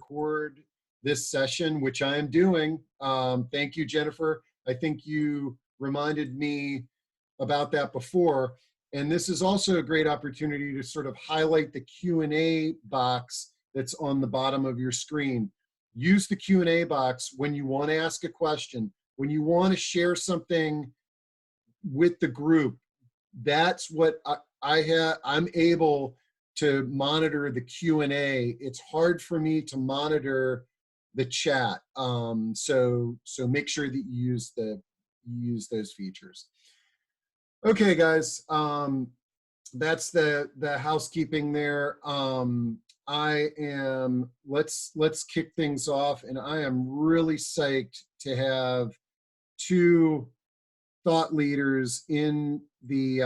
record this session, which I am doing. Thank you, Jennifer. I think you reminded me about that before. And this is also a great opportunity to sort of highlight the Q&A box that's on the bottom of your screen. Use the Q&A box when you want to ask a question, when you want to share something with the group. That's what I'm able to monitor the Q&A. It's hard for me to monitor the chat. So make sure that you use those features. Okay, guys, that's the housekeeping there. Let's kick things off, and I am really psyched to have two thought leaders in the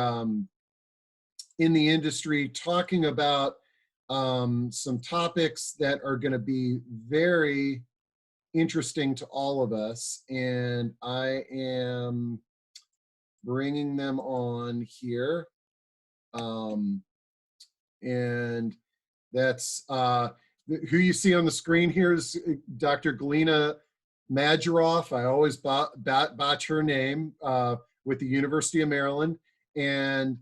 industry talking about some topics that are going to be very interesting to all of us, and I am bringing them on here. And that's who you see on the screen here is Dr. Galina Majeroff. I always botch her name, with the University of Maryland, and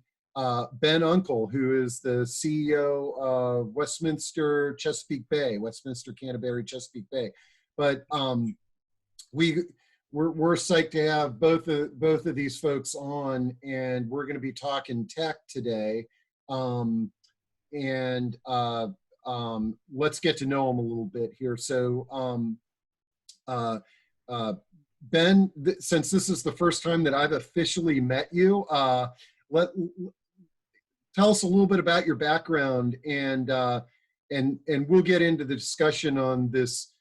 Ben Uncle, who is the CEO of Westminster-Chesapeake Bay, Westminster-Canterbury, Chesapeake Bay. But we're psyched to have both of these folks on, and we're going to be talking tech today. Let's get to know them a little bit here. So Ben, since this is the first time that I've officially met you, tell us a little bit about your background, and we'll get into the discussion on this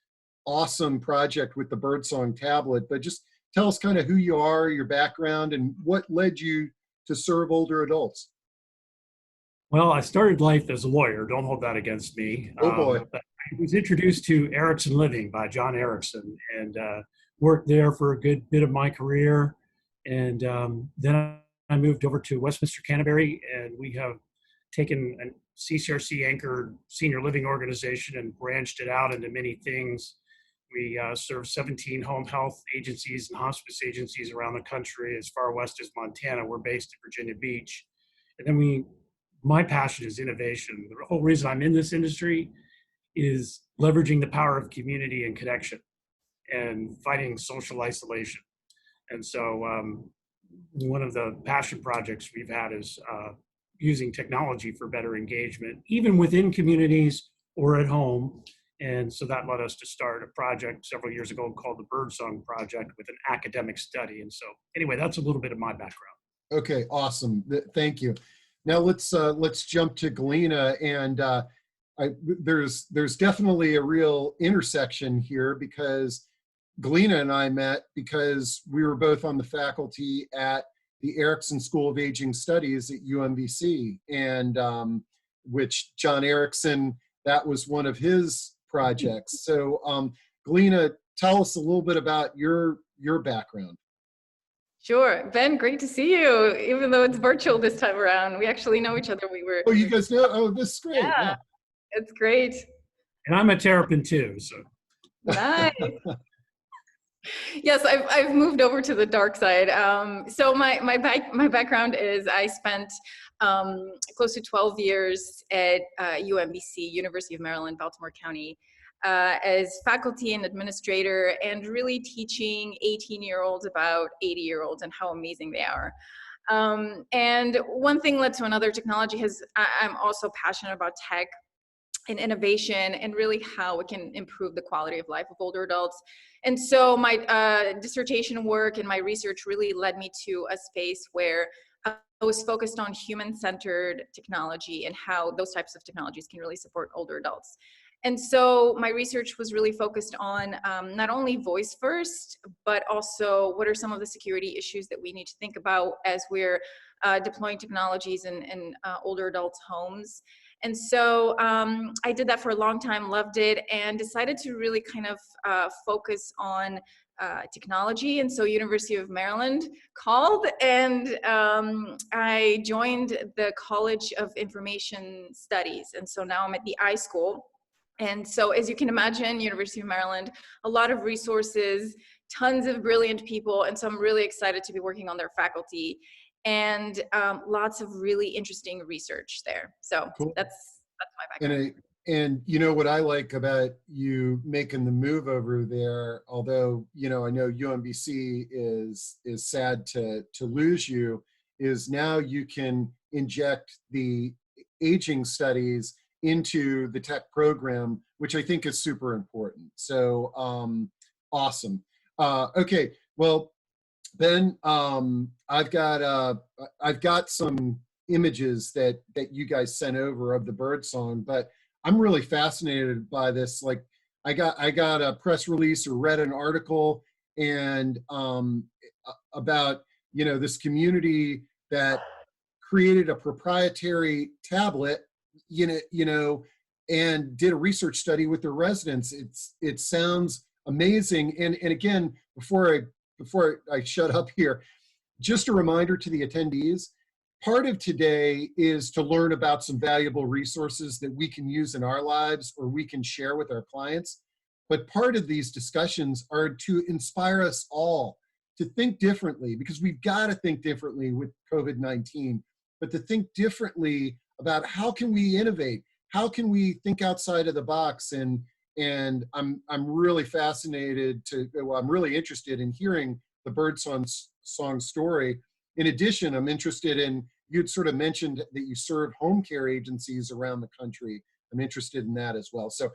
awesome project with the Birdsong Tablet. But just tell us kind of who you are, your background, and what led you to serve older adults. Well, I started life as a lawyer. Don't hold that against me. Oh boy. I was introduced to Erickson Living by John Erickson, and worked there for a good bit of my career. And then I moved over to Westminster-Canterbury, and we have taken a CCRC anchored senior living organization and branched it out into many things. We serve 17 home health agencies and hospice agencies around the country. As far west as Montana, we're based in Virginia Beach. And then my passion is innovation. The whole reason I'm in this industry is leveraging the power of community and connection and fighting social isolation. And so one of the passion projects we've had is using technology for better engagement, even within communities or at home. And so that led us to start a project several years ago called the Birdsong Project with an academic study. And so anyway, that's a little bit of my background. Okay, awesome. Thank you. Now let's jump to Galina, and there's definitely a real intersection here, because Galina and I met because we were both on the faculty at the Erickson School of Aging Studies at UMBC, and which John Erickson, that was one of his projects. So Galina, tell us a little bit about your background. Sure. Ben, great to see you, even though it's virtual this time around. We actually know each other. Oh, you guys know? Oh, this is great. Yeah. It's great. And I'm a Terrapin too, so. Nice. Yes, I've moved over to the dark side. So my background is I spent close to 12 years at UMBC, University of Maryland, Baltimore County, as faculty and administrator, and really teaching 18-year-olds about 80-year-olds and how amazing they are. And one thing led to another. Technology I'm also passionate about tech and innovation, and really how it can improve the quality of life of older adults. And so my dissertation work and my research really led me to a space where I was focused on human-centered technology and how those types of technologies can really support older adults. And so my research was really focused on not only voice first, but also what are some of the security issues that we need to think about as we're deploying technologies in older adults' homes. And so I did that for a long time, loved it, and decided to really kind of focus on technology. And so University of Maryland called, and I joined the College of Information Studies. And so now I'm at the iSchool. And so, as you can imagine, University of Maryland, a lot of resources, tons of brilliant people, and so I'm really excited to be working on their faculty, and lots of really interesting research there. So Cool. that's my And background. and you know what I like about you making the move over there, although I know UMBC is sad to lose you, is now you can inject the aging studies into the tech program, which I think is super important. So awesome. Okay, well, Ben, I've got some images that you guys sent over of the birdsong, but I'm really fascinated by this. Like, I got a press release or read an article and about this community that created a proprietary tablet, and did a research study with their residents. It sounds amazing. And again, before I shut up here, just a reminder to the attendees, part of today is to learn about some valuable resources that we can use in our lives or we can share with our clients. But part of these discussions are to inspire us all to think differently, because we've got to think differently with COVID-19, but to think differently about how can we innovate? How can we think outside of the box? And I'm really fascinated I'm really interested in hearing the birdsong song story. In addition, I'm interested in, you'd sort of mentioned that you serve home care agencies around the country. I'm interested in that as well. So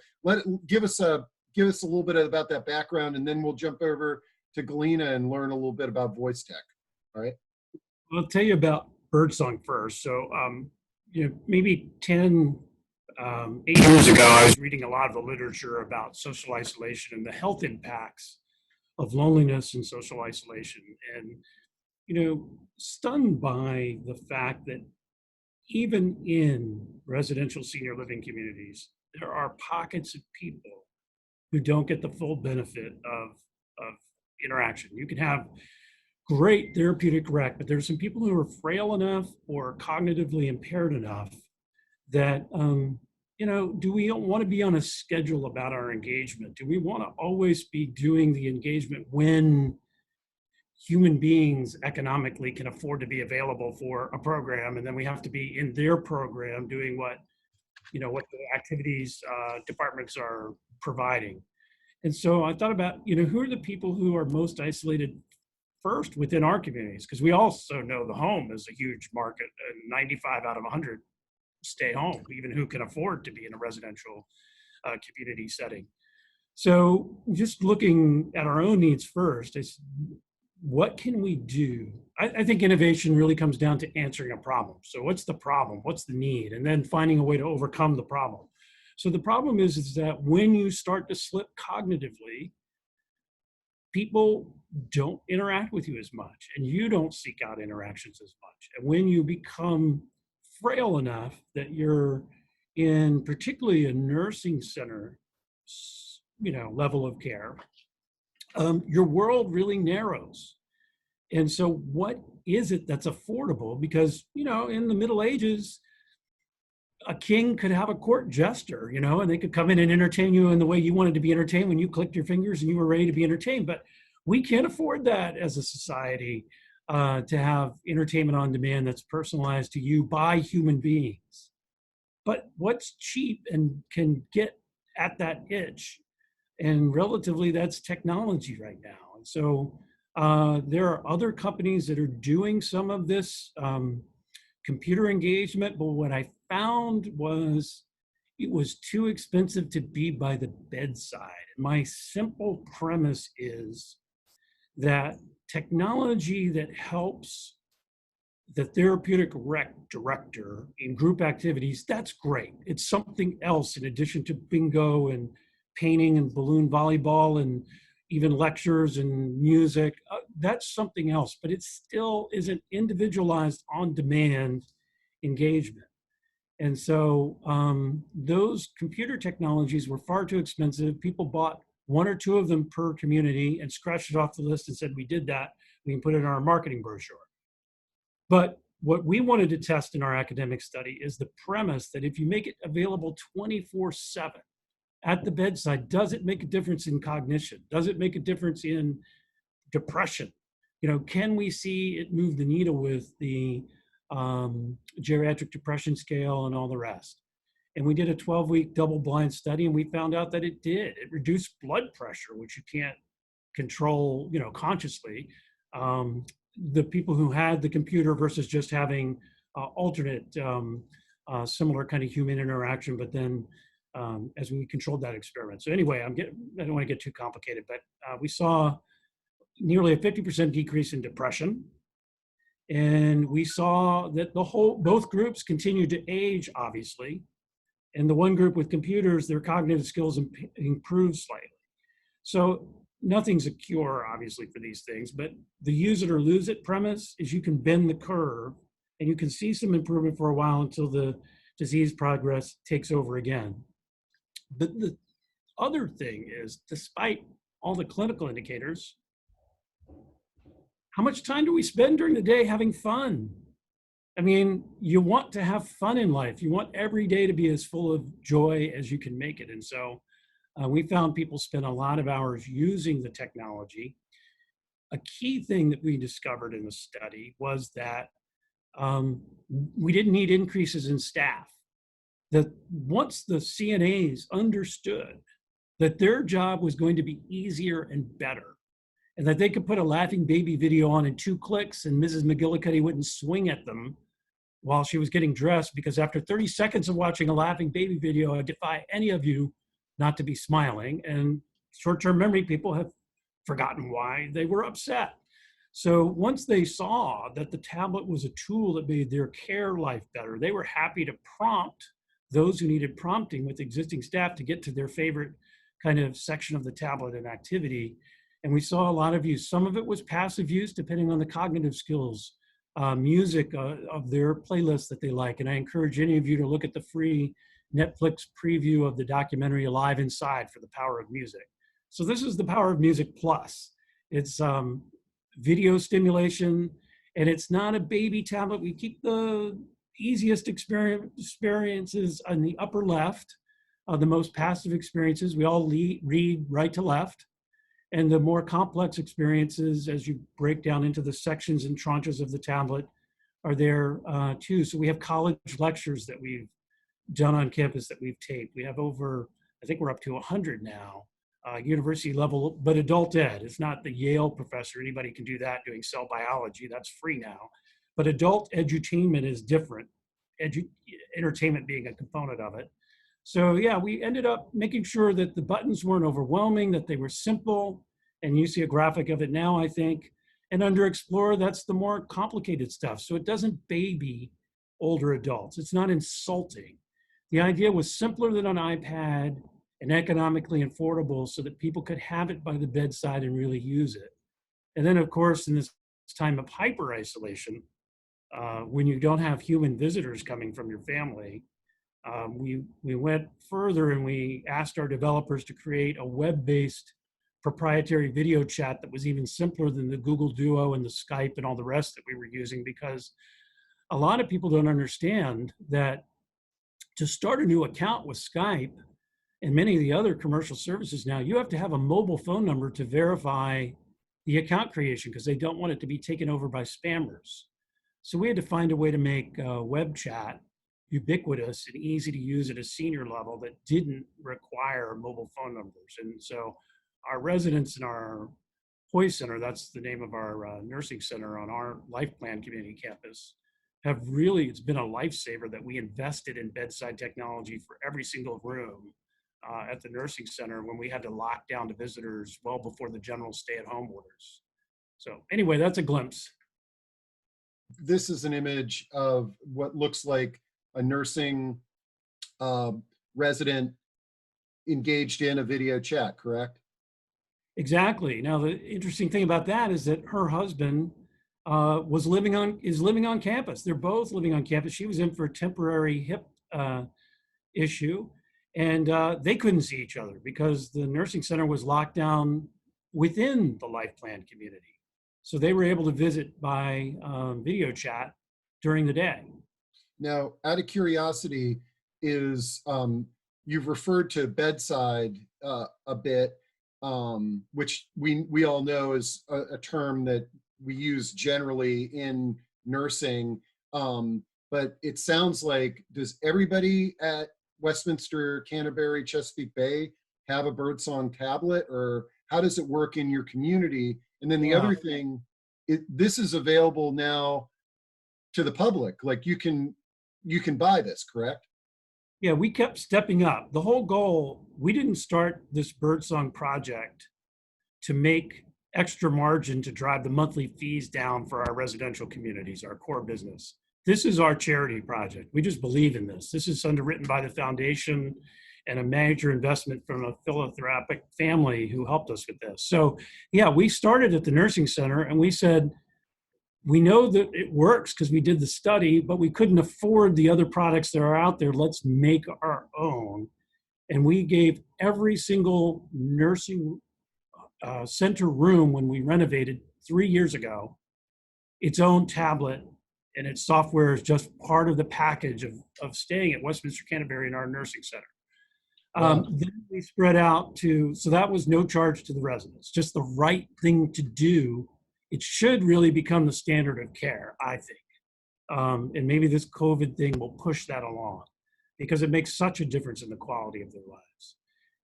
give us a little bit about that background, and then we'll jump over to Galena and learn a little bit about voice tech. All right. I'll tell you about birdsong first. So, maybe 8 years ago, I was reading a lot of the literature about social isolation and the health impacts of loneliness and social isolation. And, stunned by the fact that even in residential senior living communities, there are pockets of people who don't get the full benefit of interaction. You can have great therapeutic rec, but there's some people who are frail enough or cognitively impaired enough that, do we want to be on a schedule about our engagement? Do we want to always be doing the engagement when human beings economically can afford to be available for a program, and then we have to be in their program doing what the activities departments are providing? And so I thought about, who are the people who are most isolated first within our communities? Because we also know the home is a huge market, and 95 out of 100 stay home, even who can afford to be in a residential community setting. So just looking at our own needs first, is what can we do? I think innovation really comes down to answering a problem. So what's the problem? What's the need? And then finding a way to overcome the problem. So the problem is that when you start to slip cognitively, people don't interact with you as much, and you don't seek out interactions as much. And when you become frail enough that you're in particularly a nursing center, level of care, your world really narrows. And so what is it that's affordable? Because, in the Middle Ages, a king could have a court jester, and they could come in and entertain you in the way you wanted to be entertained when you clicked your fingers and you were ready to be entertained. But we can't afford that as a society, to have entertainment on demand that's personalized to you by human beings. But what's cheap and can get at that itch? And relatively, that's technology right now. And so there are other companies that are doing some of this computer engagement, but what I found was it was too expensive to be by the bedside. My simple premise is that technology that helps the therapeutic rec director in group activities, that's great. It's something else in addition to bingo and painting and balloon volleyball and even lectures and music. That's something else, but it still is an individualized on-demand engagement. And so those computer technologies were far too expensive. People bought one or two of them per community and scratched it off the list and said, we did that. We can put it in our marketing brochure. But what we wanted to test in our academic study is the premise that if you make it available 24/7, at the bedside, does it make a difference in cognition? Does it make a difference in depression? You know, can we see it move the needle with the geriatric depression scale and all the rest? And we did a 12-week double-blind study, and we found out that it did. It reduced blood pressure, which you can't control, you know, consciously. The people who had the computer versus just having alternate similar kind of human interaction, but then as we controlled that experiment. So anyway, I don't want to get too complicated, but we saw nearly a 50% decrease in depression. And we saw that both groups continued to age, obviously. And the one group with computers, their cognitive skills improved slightly. So nothing's a cure, obviously, for these things, but the use it or lose it premise is you can bend the curve and you can see some improvement for a while until the disease progress takes over again. But the other thing is, despite all the clinical indicators, how much time do we spend during the day having fun? I mean, you want to have fun in life. You want every day to be as full of joy as you can make it. And so we found people spend a lot of hours using the technology. A key thing that we discovered in the study was that we didn't need increases in staff. That once the CNAs understood that their job was going to be easier and better, and that they could put a laughing baby video on in 2 clicks and Mrs. McGillicuddy wouldn't swing at them while she was getting dressed, because after 30 seconds of watching a laughing baby video, I defy any of you not to be smiling. And short-term memory people have forgotten why they were upset. So once they saw that the tablet was a tool that made their care life better, they were happy to prompt those who needed prompting with existing staff to get to their favorite kind of section of the tablet and activity. And we saw a lot of use. Some of it was passive use, depending on the cognitive skills, music of their playlist that they like. And I encourage any of you to look at the free Netflix preview of the documentary Alive Inside for the Power of Music. So this is the Power of Music Plus. It's video stimulation, and it's not a baby tablet. We keep the easiest experiences on the upper left, the most passive experiences. We all read right to left. And the more complex experiences, as you break down into the sections and tranches of the tablet, are there too. So we have college lectures that we've done on campus that we've taped. We have over, I think we're up to 100 now, university level, but adult ed. It's not the Yale professor. Anybody can do that doing cell biology. That's free now. But adult edutainment is different, entertainment being a component of it. So yeah, we ended up making sure that the buttons weren't overwhelming, that they were simple, and you see a graphic of it now, I think. And under Explorer, that's the more complicated stuff. So it doesn't baby older adults. It's not insulting. The idea was simpler than an iPad and economically affordable so that people could have it by the bedside and really use it. And then of course, in this time of hyper-isolation, when you don't have human visitors coming from your family, we went further and we asked our developers to create a web-based proprietary video chat that was even simpler than the Google Duo and the Skype and all the rest that we were using, because a lot of people don't understand that to start a new account with Skype and many of the other commercial services now, you have to have a mobile phone number to verify the account creation because they don't want it to be taken over by spammers. So we had to find a way to make web chat ubiquitous and easy to use at a senior level that didn't require mobile phone numbers. And so our residents in our Hoy Center, that's the name of our nursing center on our Life Plan community campus, have really, it's been a lifesaver that we invested in bedside technology for every single room at the nursing center when we had to lock down to visitors well before the general stay-at-home orders. So anyway, that's a glimpse. This is an image of what looks like a nursing resident engaged in a video chat, correct? Exactly. Now, the interesting thing about that is that her husband is living on campus. They're both living on campus. She was in for a temporary hip issue, and they couldn't see each other because the nursing center was locked down within the Life Plan community. So they were able to visit by video chat during the day. Now, out of curiosity, is you've referred to bedside a bit, which we all know is a term that we use generally in nursing. But it sounds like, does everybody at Westminster-Canterbury, Chesapeake Bay have a Birdsong tablet, or how does it work in your community? And then the Yeah. other thing, this is available now to the public. Like you can buy this, correct? Yeah, we kept stepping up. The whole goal, we didn't start this Birdsong project to make extra margin to drive the monthly fees down for our residential communities, our core business. This is our charity project. We just believe in this. This is underwritten by the foundation and a major investment from a philanthropic family who helped us with this. So yeah, we started at the nursing center and we said, we know that it works because we did the study, but we couldn't afford the other products that are out there. Let's make our own. And we gave every single nursing center room when we renovated 3 years ago its own tablet, and its software is just part of the package of staying at Westminster-Canterbury in our nursing center. Wow. Then we spread out to, so that was no charge to the residents, just the right thing to do. It should really become the standard of care, I think. And maybe this COVID thing will push that along because it makes such a difference in the quality of their lives.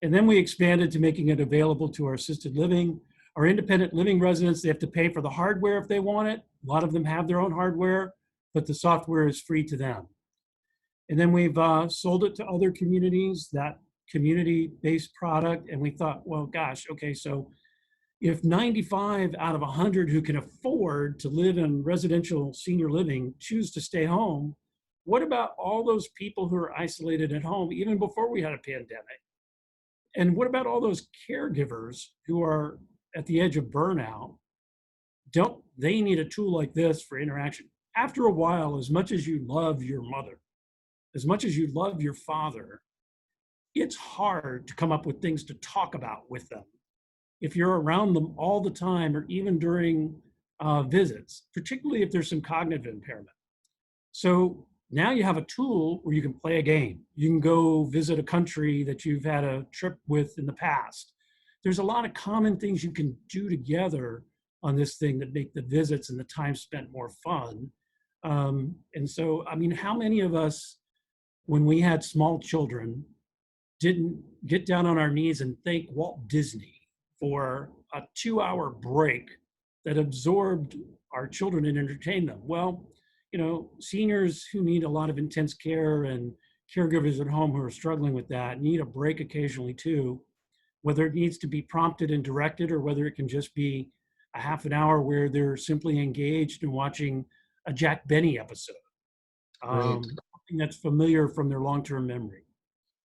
And then we expanded to making it available to our assisted living. Our independent living residents, they have to pay for the hardware if they want it. A lot of them have their own hardware, but the software is free to them. And then we've sold it to other communities, that community-based product. And we thought, well, gosh, okay, so if 95 out of 100 who can afford to live in residential senior living choose to stay home, what about all those people who are isolated at home even before we had a pandemic? And what about all those caregivers who are at the edge of burnout? Don't they need a tool like this for interaction? After a while, as much as you love your mother, as much as you love your father, it's hard to come up with things to talk about with them if you're around them all the time or even during visits, particularly if there's some cognitive impairment. So now you have a tool where you can play a game. You can go visit a country that you've had a trip with in the past. There's a lot of common things you can do together on this thing that make the visits and the time spent more fun. And so, I mean, how many of us, when we had small children, didn't get down on our knees and thank Walt Disney for a 2-hour break that absorbed our children and entertained them? Well, you know, seniors who need a lot of intense care and caregivers at home who are struggling with that need a break occasionally too, whether it needs to be prompted and directed or whether it can just be a half an hour where they're simply engaged in watching a Jack Benny episode, Great. something that's familiar from their long-term memory.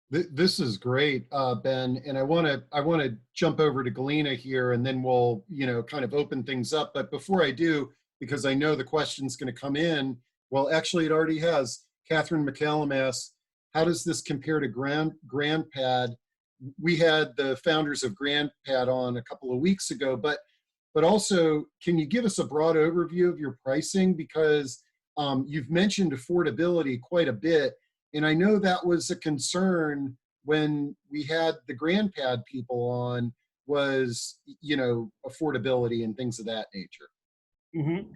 This is great, Ben, and I want to jump over to Galena here, and then we'll kind of open things up. But before I do, because I know the question's going to come in, well, actually it already has. Catherine McCallum asks, how does this compare to GrandPad? We had the founders of GrandPad on a couple of weeks ago, but also, can you give us a broad overview of your pricing? Because you've mentioned affordability quite a bit. And I know that was a concern when we had the GrandPad people on, was, affordability and things of that nature. Mm-hmm.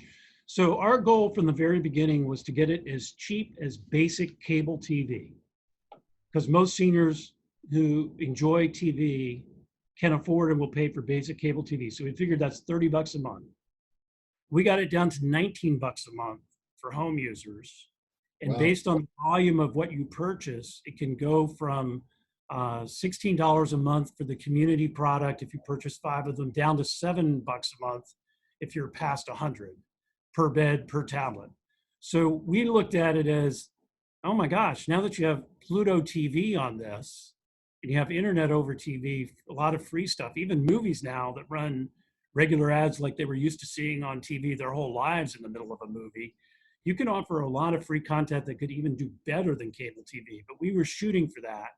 So our goal from the very beginning was to get it as cheap as basic cable TV, because most seniors who enjoy TV can afford and will pay for basic cable TV. So we figured that's $30 a month. We got it down to $19 a month for home users. And Wow. Based on the volume of what you purchase, it can go from $16 a month for the community product if you purchase 5 of them, down to $7 a month if you're past 100 per bed, per tablet. So we looked at it as, oh my gosh, now that you have Pluto TV on this, and you have internet over TV, a lot of free stuff, even movies now that run regular ads like they were used to seeing on TV their whole lives in the middle of a movie. You can offer a lot of free content that could even do better than cable TV, but we were shooting for that.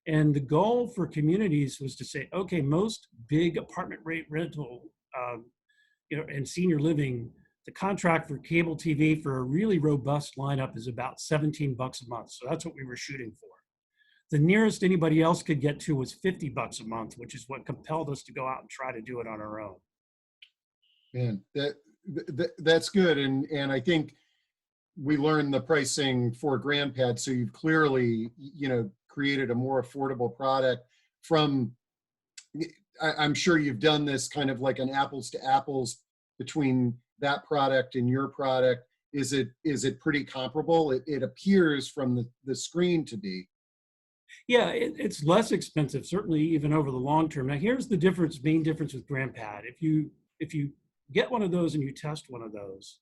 And the goal for communities was to say, okay, most big apartment rate rental, and senior living, the contract for cable TV for a really robust lineup is about $17 a month. So that's what we were shooting for. The nearest anybody else could get to was $50 a month, which is what compelled us to go out and try to do it on our own. Man, that's good. And I think we learned the pricing for GrandPad. So you've clearly, created a more affordable product from, I'm sure you've done this kind of like an apples to apples between that product and your product. Is it pretty comparable? It appears from the screen to be. Yeah, it's less expensive, certainly even over the long term. Now, here's the main difference with GrandPad. If you get one of those and you test one of those,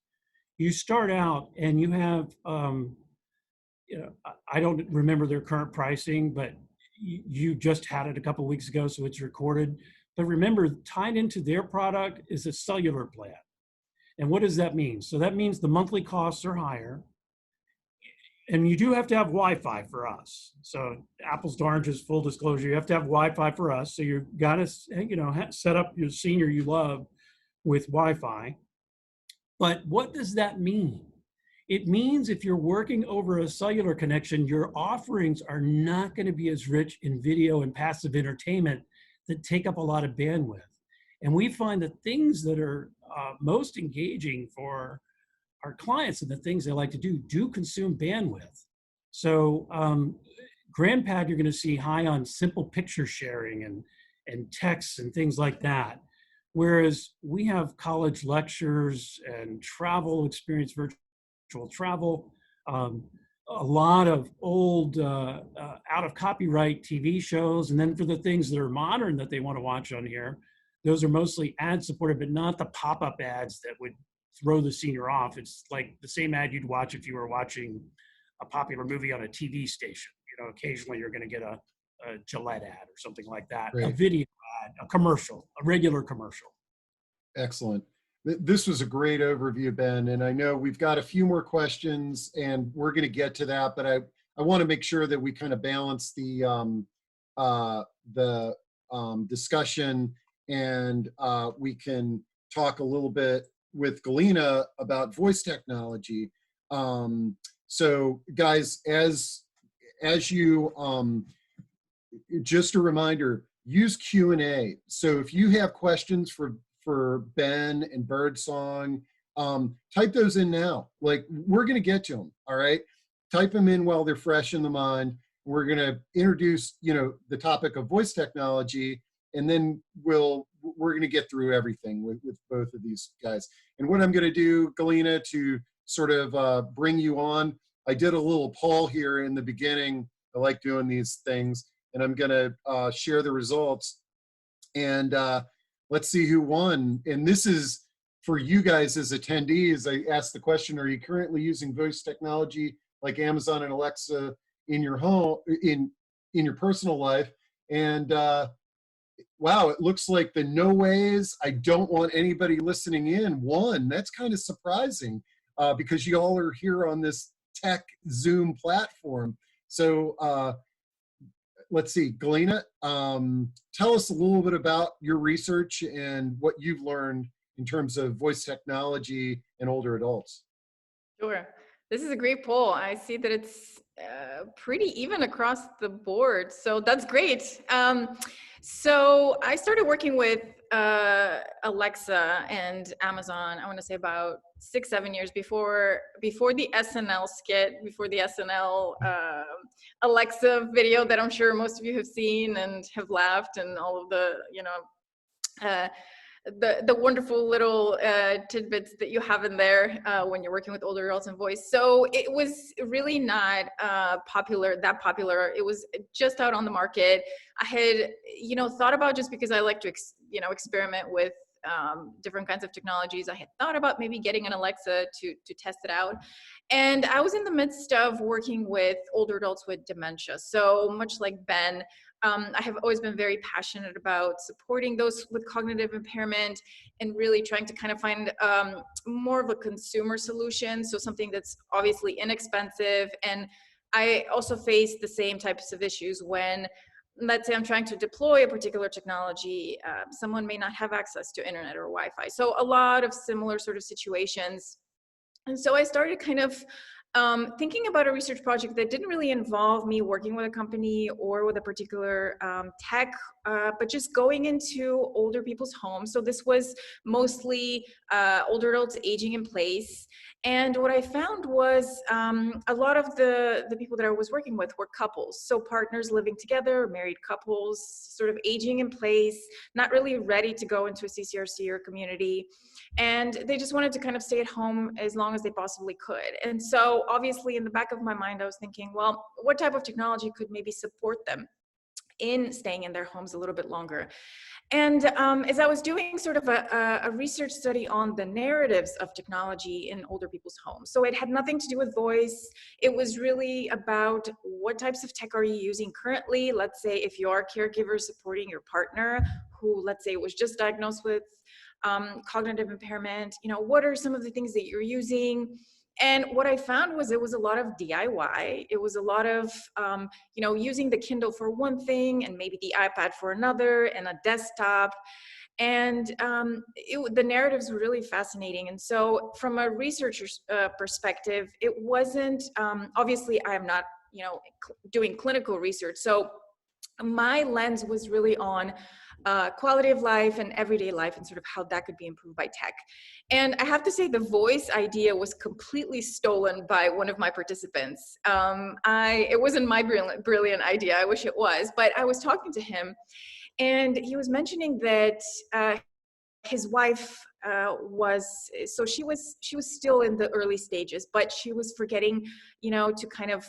you start out and you have, I don't remember their current pricing, but you just had it a couple of weeks ago, so it's recorded. But remember, tied into their product is a cellular plan. And what does that mean? So that means the monthly costs are higher. And you do have to have Wi-Fi for us. So apples to oranges, full disclosure, you have to have Wi-Fi for us. So you've got to, set up your senior you love with Wi-Fi. But what does that mean? It means if you're working over a cellular connection, your offerings are not going to be as rich in video and passive entertainment that take up a lot of bandwidth. And we find the things that are most engaging for our clients and the things they like to do consume bandwidth. So GrandPad, you're going to see high on simple picture sharing and texts and things like that. Whereas we have college lectures and travel experience, virtual travel, a lot of old out of copyright TV shows. And then for the things that are modern that they want to watch on here, those are mostly ad supported, but not the pop-up ads that would throw the senior off. It's like the same ad you'd watch if you were watching a popular movie on a TV station. Occasionally you're going to get a Gillette ad or something like that, Right. A video ad, a commercial, a regular commercial. Excellent. This was a great overview, Ben, and I know we've got a few more questions and we're going to get to that, but I want to make sure that we kind of balance the discussion, and we can talk a little bit with Galina about voice technology. So guys, as you, just a reminder, use Q&A. So if you have questions for Ben and Birdsong, type those in now. Like, we're going to get to them. All right. Type them in while they're fresh in the mind. We're going to introduce, the topic of voice technology, and then we're going to get through everything with both of these guys. And what I'm going to do, Galina, to sort of bring you on, I did a little poll here in the beginning. I like doing these things, and I'm going to share the results. And let's see who won. And this is for you guys as attendees. I asked the question, are you currently using voice technology like Amazon and Alexa in your home, in your personal life? And wow, it looks like the no ways, I don't want anybody listening in, won. That's kind of surprising because you all are here on this tech Zoom platform. So let's see, Galina, tell us a little bit about your research and what you've learned in terms of voice technology and older adults. Sure. This is a great poll. I see that it's pretty even across the board. So that's great. So I started working with Alexa and Amazon, I want to say about 6-7 years before the SNL skit, before the SNL Alexa video that I'm sure most of you have seen and have laughed, and all of the, the wonderful little tidbits that you have in there when you're working with older adults and voice. So it was really not that popular. It was just out on the market. I had, thought about, just because I like to, experiment with different kinds of technologies, I had thought about maybe getting an Alexa to test it out. And I was in the midst of working with older adults with dementia. So much like Ben, I have always been very passionate about supporting those with cognitive impairment and really trying to kind of find more of a consumer solution. So something that's obviously inexpensive. And I also face the same types of issues when, let's say, I'm trying to deploy a particular technology. Someone may not have access to internet or Wi-Fi. So a lot of similar sort of situations. And so I started kind of thinking about a research project that didn't really involve me working with a company or with a particular tech, but just going into older people's homes. So this was mostly older adults aging in place. And what I found was a lot of the people that I was working with were couples. So partners living together, married couples, sort of aging in place, not really ready to go into a CCRC or community. And they just wanted to kind of stay at home as long as they possibly could. And so obviously in the back of my mind, I was thinking, well, what type of technology could maybe support them in staying in their homes a little bit longer? And as I was doing sort of a research study on the narratives of technology in older people's homes, so it had nothing to do with voice. It was really about what types of tech are you using currently? Let's say if you are a caregiver supporting your partner who, let's say, was just diagnosed with cognitive impairment, what are some of the things that you're using? And what I found was it was a lot of DIY. It was a lot of, using the Kindle for one thing and maybe the iPad for another and a desktop. And the narratives were really fascinating. And so from a researcher's perspective, it wasn't, obviously I am not, doing clinical research. So my lens was really on quality of life and everyday life and sort of how that could be improved by tech. And I have to say the voice idea was completely stolen by one of my participants. It wasn't my brilliant idea, I wish it was, but I was talking to him and he was mentioning that his wife she was still in the early stages, but she was forgetting, to kind of,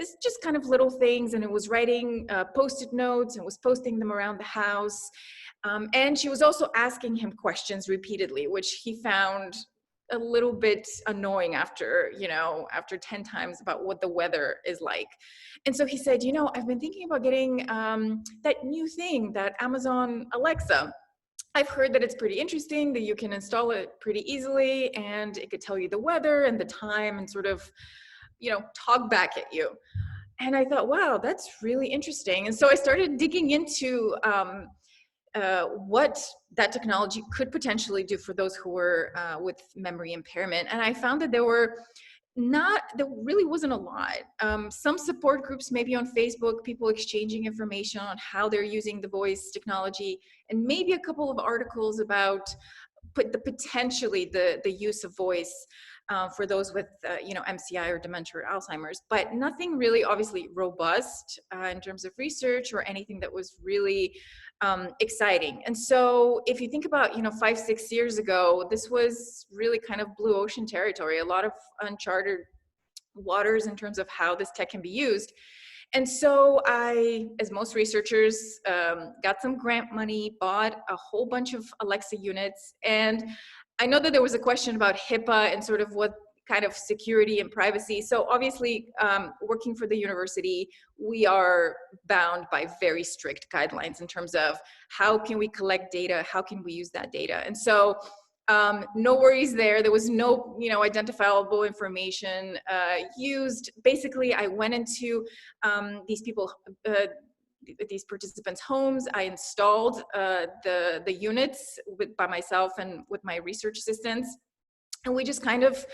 it's just kind of little things, and it was writing post-it notes and was posting them around the house. And she was also asking him questions repeatedly, which he found a little bit annoying after 10 times about what the weather is like. And so he said, I've been thinking about getting that new thing, that Amazon Alexa. I've heard that it's pretty interesting, that you can install it pretty easily and it could tell you the weather and the time and sort of, talk back at you. And I thought, wow, that's really interesting. And so I started digging into what that technology could potentially do for those who were with memory impairment. And I found that there really wasn't a lot. Some support groups, maybe on Facebook, people exchanging information on how they're using the voice technology, and maybe a couple of articles about potentially the use of voice for those with MCI or dementia or Alzheimer's, but nothing really obviously robust in terms of research or anything that was really exciting. And so if you think about 5-6 years ago, this was really kind of blue ocean territory, a lot of uncharted waters in terms of how this tech can be used. And so I, as most researchers, got some grant money, bought a whole bunch of Alexa units. And I know that there was a question about HIPAA and sort of what kind of security and privacy. So obviously, working for the university, we are bound by very strict guidelines in terms of how can we collect data, how can we use that data. And so no worries there. There was no, identifiable information used. Basically, I went into these participants' homes. I installed the units by myself and with my research assistants, and we just kind of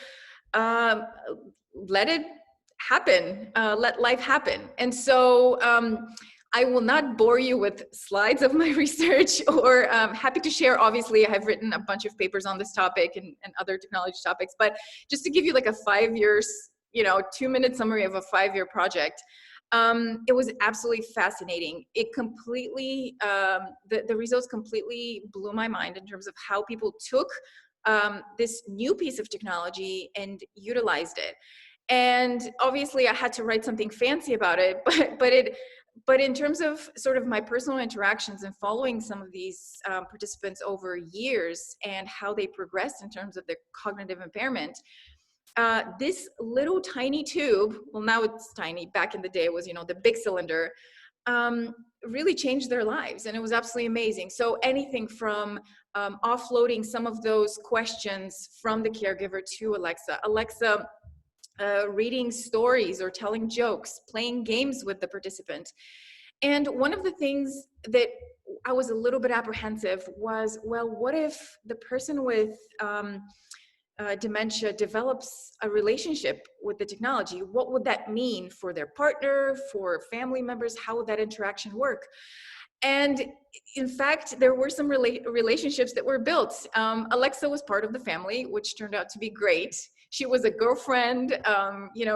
let it happen, let life happen. And so I will not bore you with slides of my research, or happy to share. Obviously, I have written a bunch of papers on this topic and other technology topics, but just to give you like a 5 years, 2-minute summary of a 5-year project. It was absolutely fascinating. It completely, the results completely blew my mind in terms of how people took this new piece of technology and utilized it. And obviously I had to write something fancy about it, but in terms of sort of my personal interactions and following some of these participants over years and how they progressed in terms of their cognitive impairment, this little tiny tube, well, now it's tiny, back in the day it was, the big cylinder, really changed their lives. And it was absolutely amazing. So anything from offloading some of those questions from the caregiver to Alexa reading stories or telling jokes, playing games with the participant. And one of the things that I was a little bit apprehensive was, well, what if the person with dementia develops a relationship with the technology, what would that mean for their partner, for family members? How would that interaction work? And in fact, there were some relationships that were built. Alexa was part of the family, which turned out to be great. She was a girlfriend.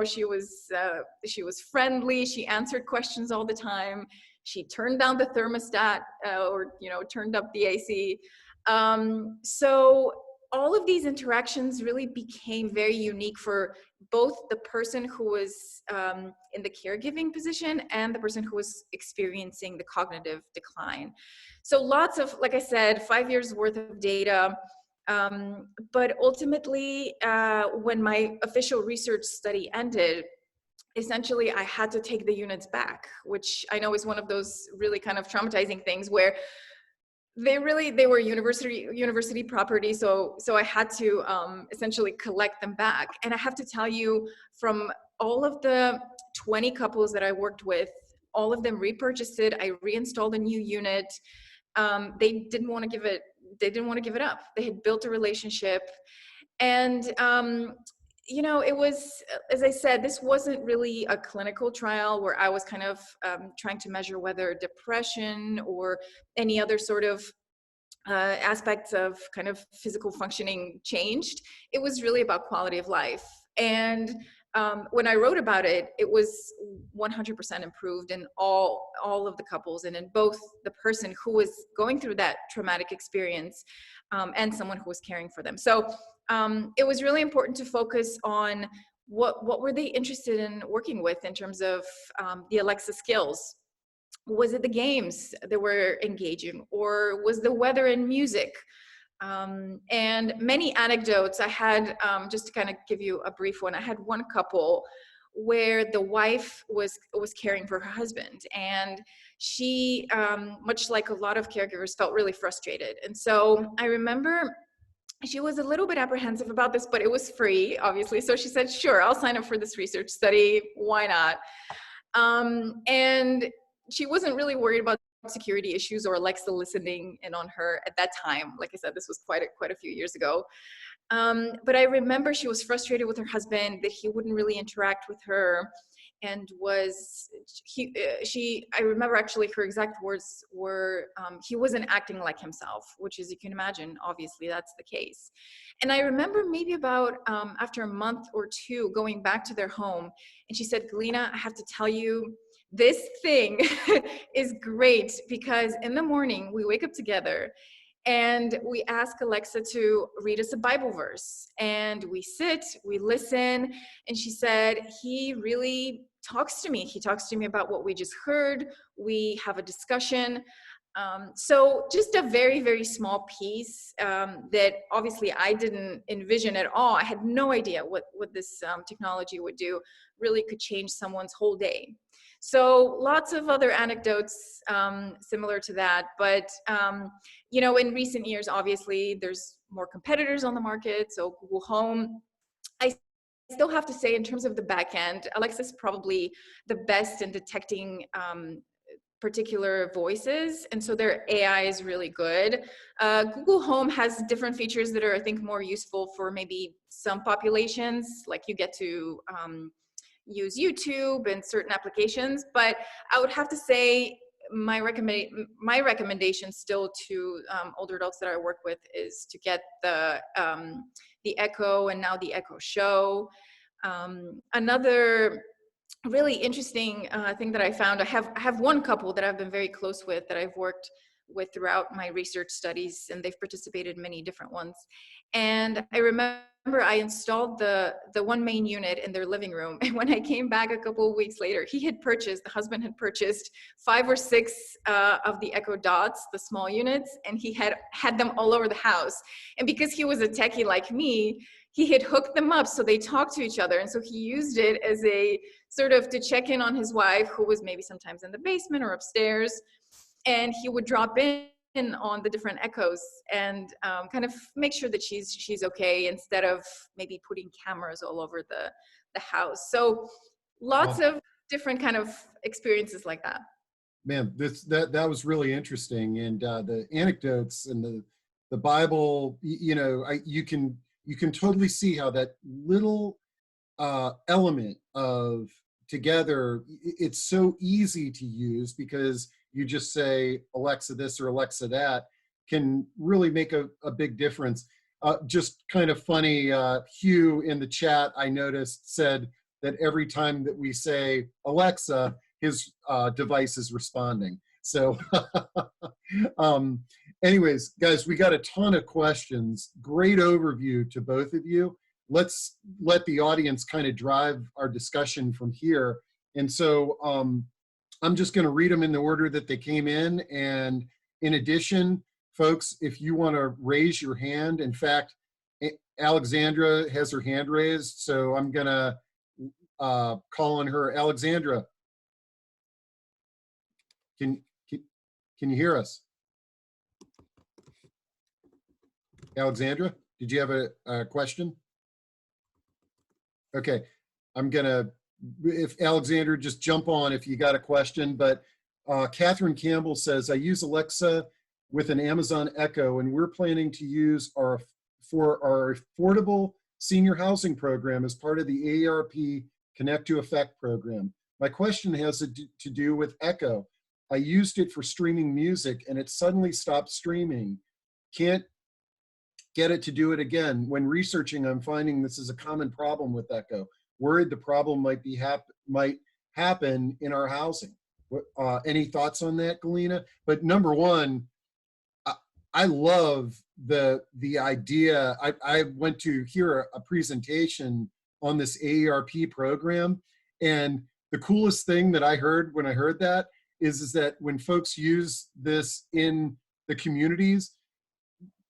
She was friendly. She answered questions all the time. She turned down the thermostat, or turned up the AC. So all of these interactions really became very unique for both the person who was in the caregiving position and the person who was experiencing the cognitive decline. So lots of, like I said, 5 years worth of data. But ultimately, when my official research study ended, essentially I had to take the units back, which I know is one of those really kind of traumatizing things where they were university property. So I had to essentially collect them back. And I have to tell you, from all of the 20 couples that I worked with, all of them repurchased it. I reinstalled a new unit. They didn't want to give it up. They had built a relationship. And it was, as I said, this wasn't really a clinical trial where I was kind of trying to measure whether depression or any other sort of aspects of kind of physical functioning changed. It was really about quality of life. And when I wrote about it, it was 100% improved in all of the couples, and in both the person who was going through that traumatic experience and someone who was caring for them. So it was really important to focus on what were they interested in working with in terms of the Alexa skills. Was it the games that were engaging, or was the weather and music? And many anecdotes. I had, just to kind of give you a brief one, I had one couple where the wife was caring for her husband, and she, much like a lot of caregivers, felt really frustrated. And so I remember she was a little bit apprehensive about this, but it was free, obviously. So she said, sure, I'll sign up for this research study. Why not? And she wasn't really worried about security issues or Alexa listening in on her at that time. Like I said, this was quite a few years ago. But I remember she was frustrated with her husband, that he wouldn't really interact with her, and I remember actually her exact words were, he wasn't acting like himself, which, as you can imagine, obviously that's the case. And I remember maybe about after a month or two going back to their home, and she said, Galina, I have to tell you, this thing is great, because in the morning we wake up together and we ask Alexa to read us a Bible verse, and we sit, we listen. And she said, he really talks to me. He talks to me about what we just heard. We have a discussion. So just a very, very small piece that obviously I didn't envision at all. I had no idea what this technology would do, really could change someone's whole day. So lots of other anecdotes similar to that. But, in recent years, obviously, there's more competitors on the market. So Google Home, I still have to say, in terms of the back end, Alexa is probably the best in detecting particular voices, and so their AI is really good. Google Home has different features that are, I think, more useful for maybe some populations, like you get to use YouTube and certain applications. But I would have to say my recommendation still to older adults that I work with is to get the Echo, and now the Echo Show. Another really interesting thing that I found, I have one couple that I've been very close with, that I've worked with throughout my research studies, and they've participated in many different ones. And I remember I installed the one main unit in their living room, and when I came back a couple of weeks later, the husband had purchased 5 or 6 of the Echo Dots, the small units, and he had them all over the house. And because he was a techie like me, he had hooked them up so they talked to each other. And so he used it as a sort of to check in on his wife, who was maybe sometimes in the basement or upstairs. And he would drop in on the different echoes and kind of make sure that she's okay, instead of maybe putting cameras all over the house. So lots of different kind of experiences like that. Man, that was really interesting. And the anecdotes and the Bible, you you can totally see how that little element of together, it's so easy to use because you just say Alexa this or Alexa that, can really make a big difference. Just kind of funny, Hugh in the chat, I noticed, said that every time that we say Alexa, his device is responding. So anyways, guys, we got a ton of questions. Great overview to both of you. Let's let the audience kind of drive our discussion from here. And so I'm just going to read them in the order that they came in. And in addition, folks, if you want to raise your hand, in fact, Alexandra has her hand raised, so I'm going to call on her. Alexandra, can you hear us? Alexandra, did you have a question? Okay, I'm gonna, if Alexandra, just jump on if you got a question. But Catherine Campbell says, I use Alexa with an Amazon Echo, and we're planning to use for our affordable senior housing program as part of the AARP Connect to Effect program. My question has to do with Echo. I used it for streaming music and it suddenly stopped streaming. Can't get it to do it again. When researching, I'm finding this is a common problem with Echo. Worried the problem might happen in our housing. Any thoughts on that, Galina? But number one, I love the idea. I went to hear a presentation on this AARP program, and the coolest thing that I heard when I heard that is that when folks use this in the communities,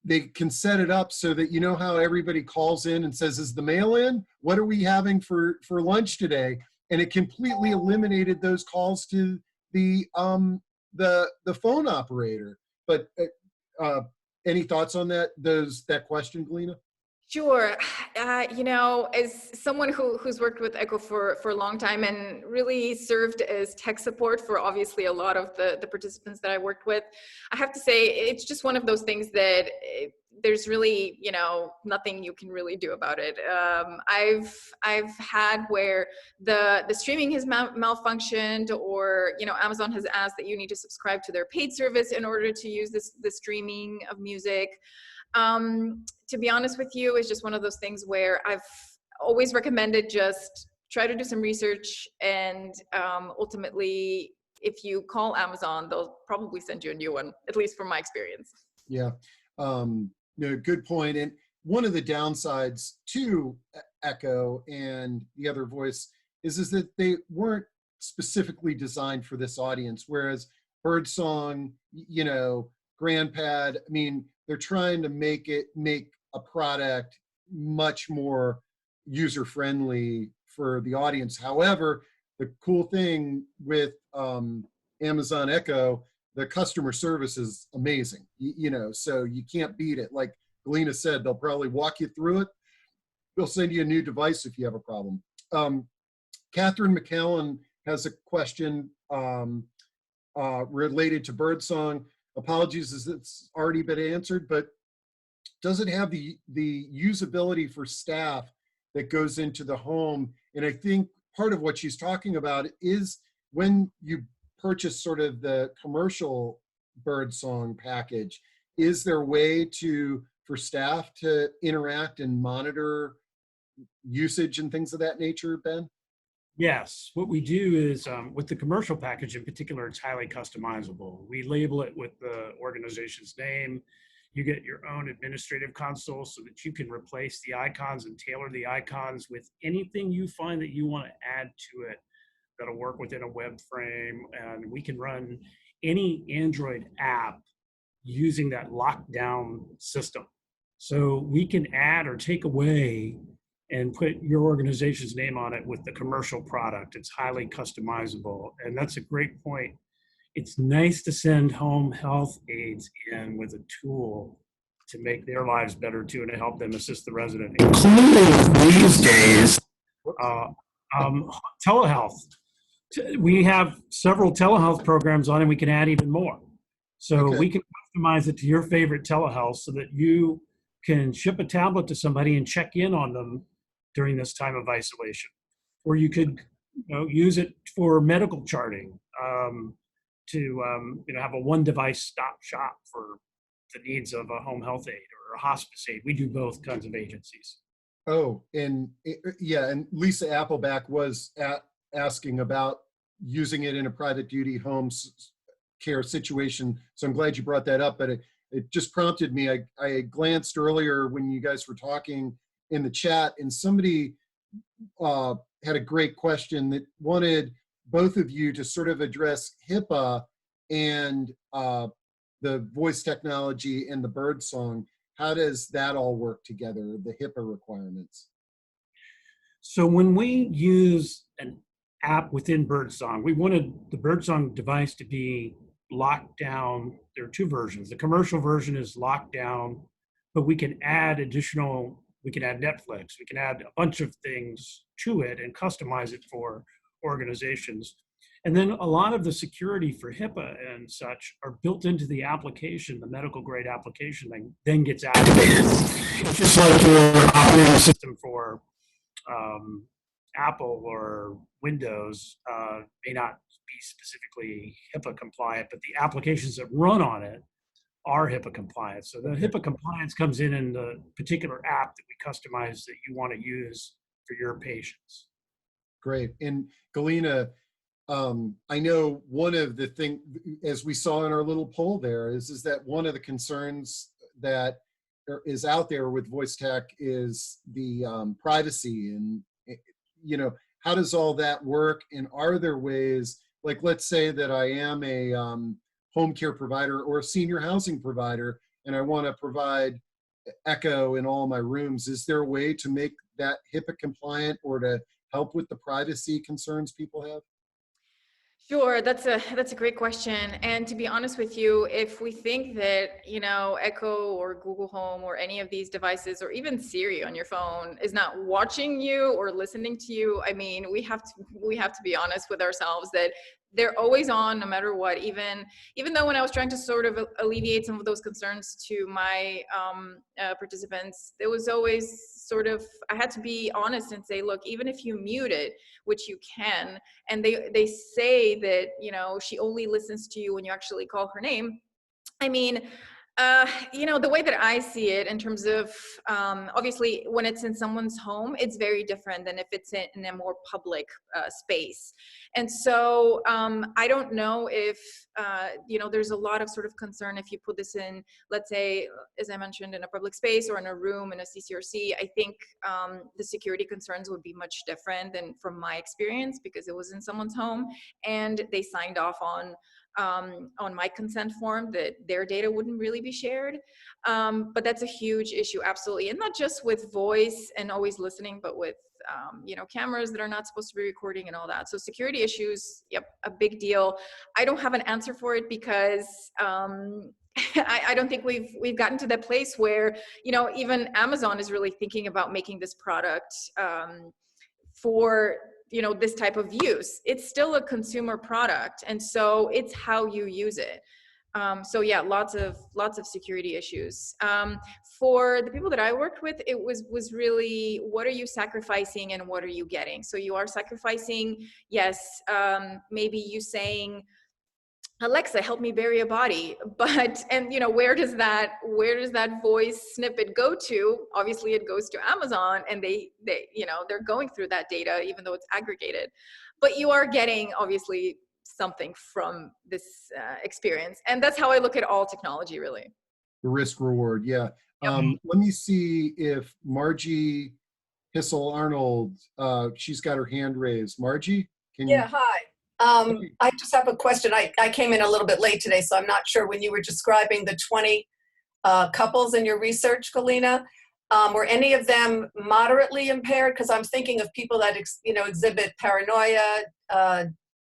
they can set it up so that, you know how everybody calls in and says, is the mail in? What are we having for lunch today? And it completely eliminated those calls to the phone operator. But any thoughts on that question, Galina? Sure. You know, as someone who's worked with Echo for a long time and really served as tech support for obviously a lot of the participants that I worked with, I have to say it's just one of those things that there's really, you know, nothing you can really do about it. I've had where the streaming has malfunctioned, or, you know, Amazon has asked that you need to subscribe to their paid service in order to use the streaming of music. To be honest with you, it's just one of those things where I've always recommended just try to do some research, and ultimately, if you call Amazon, they'll probably send you a new one, at least from my experience. Yeah, no, good point. And one of the downsides to Echo and the other voice is that they weren't specifically designed for this audience, whereas Birdsong, you know, GrandPad, I mean, they're trying to make a product much more user-friendly for the audience. However, the cool thing with Amazon Echo, the customer service is amazing, you know, so you can't beat it. Like Galina said, they'll probably walk you through it. They'll send you a new device if you have a problem. Catherine McCallan has a question related to Birdsong. Apologies as it's already been answered, but does it have the usability for staff that goes into the home? And I think part of what she's talking about is when you purchase sort of the commercial Birdsong package, is there a way for staff to interact and monitor usage and things of that nature, Ben? Yes, what we do is with the commercial package in particular, it's highly customizable. We label it with the organization's name. You get your own administrative console so that you can replace the icons and tailor the icons with anything you find that you want to add to it that'll work within a web frame. And we can run any Android app using that lockdown system. So we can add or take away and put your organization's name on it with the commercial product. It's highly customizable. And that's a great point. It's nice to send home health aides in with a tool to make their lives better too, and to help them assist the resident, including these days, telehealth. We have several telehealth programs on, and we can add even more. So we can customize it to your favorite telehealth so that you can ship a tablet to somebody and check in on them during this time of isolation. Or you could use it for medical charting, to have a one device stop shop for the needs of a home health aide or a hospice aide. We do both kinds of agencies. Oh, and yeah, and Lisa Appleback was asking about using it in a private duty home care situation. So I'm glad you brought that up, but it just prompted me. I glanced earlier when you guys were talking in the chat, and somebody had a great question that wanted both of you to sort of address HIPAA and the voice technology and the Birdsong. How does that all work together, the HIPAA requirements? So when we use an app within Birdsong, we wanted the Birdsong device to be locked down. There are two versions. The commercial version is locked down, but we can add Netflix, we can add a bunch of things to it and customize it for organizations. And then a lot of the security for HIPAA and such are built into the application, the medical grade application that then gets activated. It's just like your operating system for Apple or Windows may not be specifically HIPAA compliant, but the applications that run on it are HIPAA compliant. So the HIPAA compliance comes in the particular app that we customize that you want to use for your patients. Great. And Galina, I know one of the things, as we saw in our little poll there, is that one of the concerns that is out there with voice tech is the privacy. And, how does all that work? And are there ways, like, let's say that I am a home care provider or a senior housing provider, and I want to provide echo in all my rooms. Is there a way to make that HIPAA compliant or to help with the privacy concerns people have? Sure, that's a great question. And to be honest with you, if we think that, Echo or Google Home or any of these devices, or even Siri on your phone, is not watching you or listening to you, I mean, we have to be honest with ourselves that they're always on no matter what. Even though when I was trying to sort of alleviate some of those concerns to my participants, there was always sort of, I had to be honest and say, look, even if you mute it, which you can, and they say that, she only listens to you when you actually call her name. I mean, the way that I see it in terms of, obviously when it's in someone's home, it's very different than if it's in a more public space. And so I don't know if, there's a lot of sort of concern if you put this in, let's say, as I mentioned, in a public space or in a room in a CCRC. I think the security concerns would be much different than from my experience, because it was in someone's home and they signed off on my consent form that their data wouldn't really be shared. But that's a huge issue, absolutely. And not just with voice and always listening, but with, cameras that are not supposed to be recording and all that. So security issues, yep, a big deal. I don't have an answer for it because I don't think we've gotten to that place where, even Amazon is really thinking about making this product for this type of use. It's still a consumer product, and so it's how you use it. So yeah, lots of security issues. For the people that I worked with, it was really, what are you sacrificing and what are you getting? So you are sacrificing, yes, maybe you saying, Alexa, help me bury a body. But, and where does that voice snippet go to? Obviously it goes to Amazon, and they're going through that data, even though it's aggregated. But you are getting, obviously, something from this experience. And that's how I look at all technology, really. The risk reward, yeah. Yep. Let me see if Margie Hissel-Arnold, she's got her hand raised. Margie, can you? Yeah, hi. I just have a question. I came in a little bit late today, so I'm not sure, when you were describing the 20 couples in your research, Galina, were any of them moderately impaired? Because I'm thinking of people that exhibit paranoia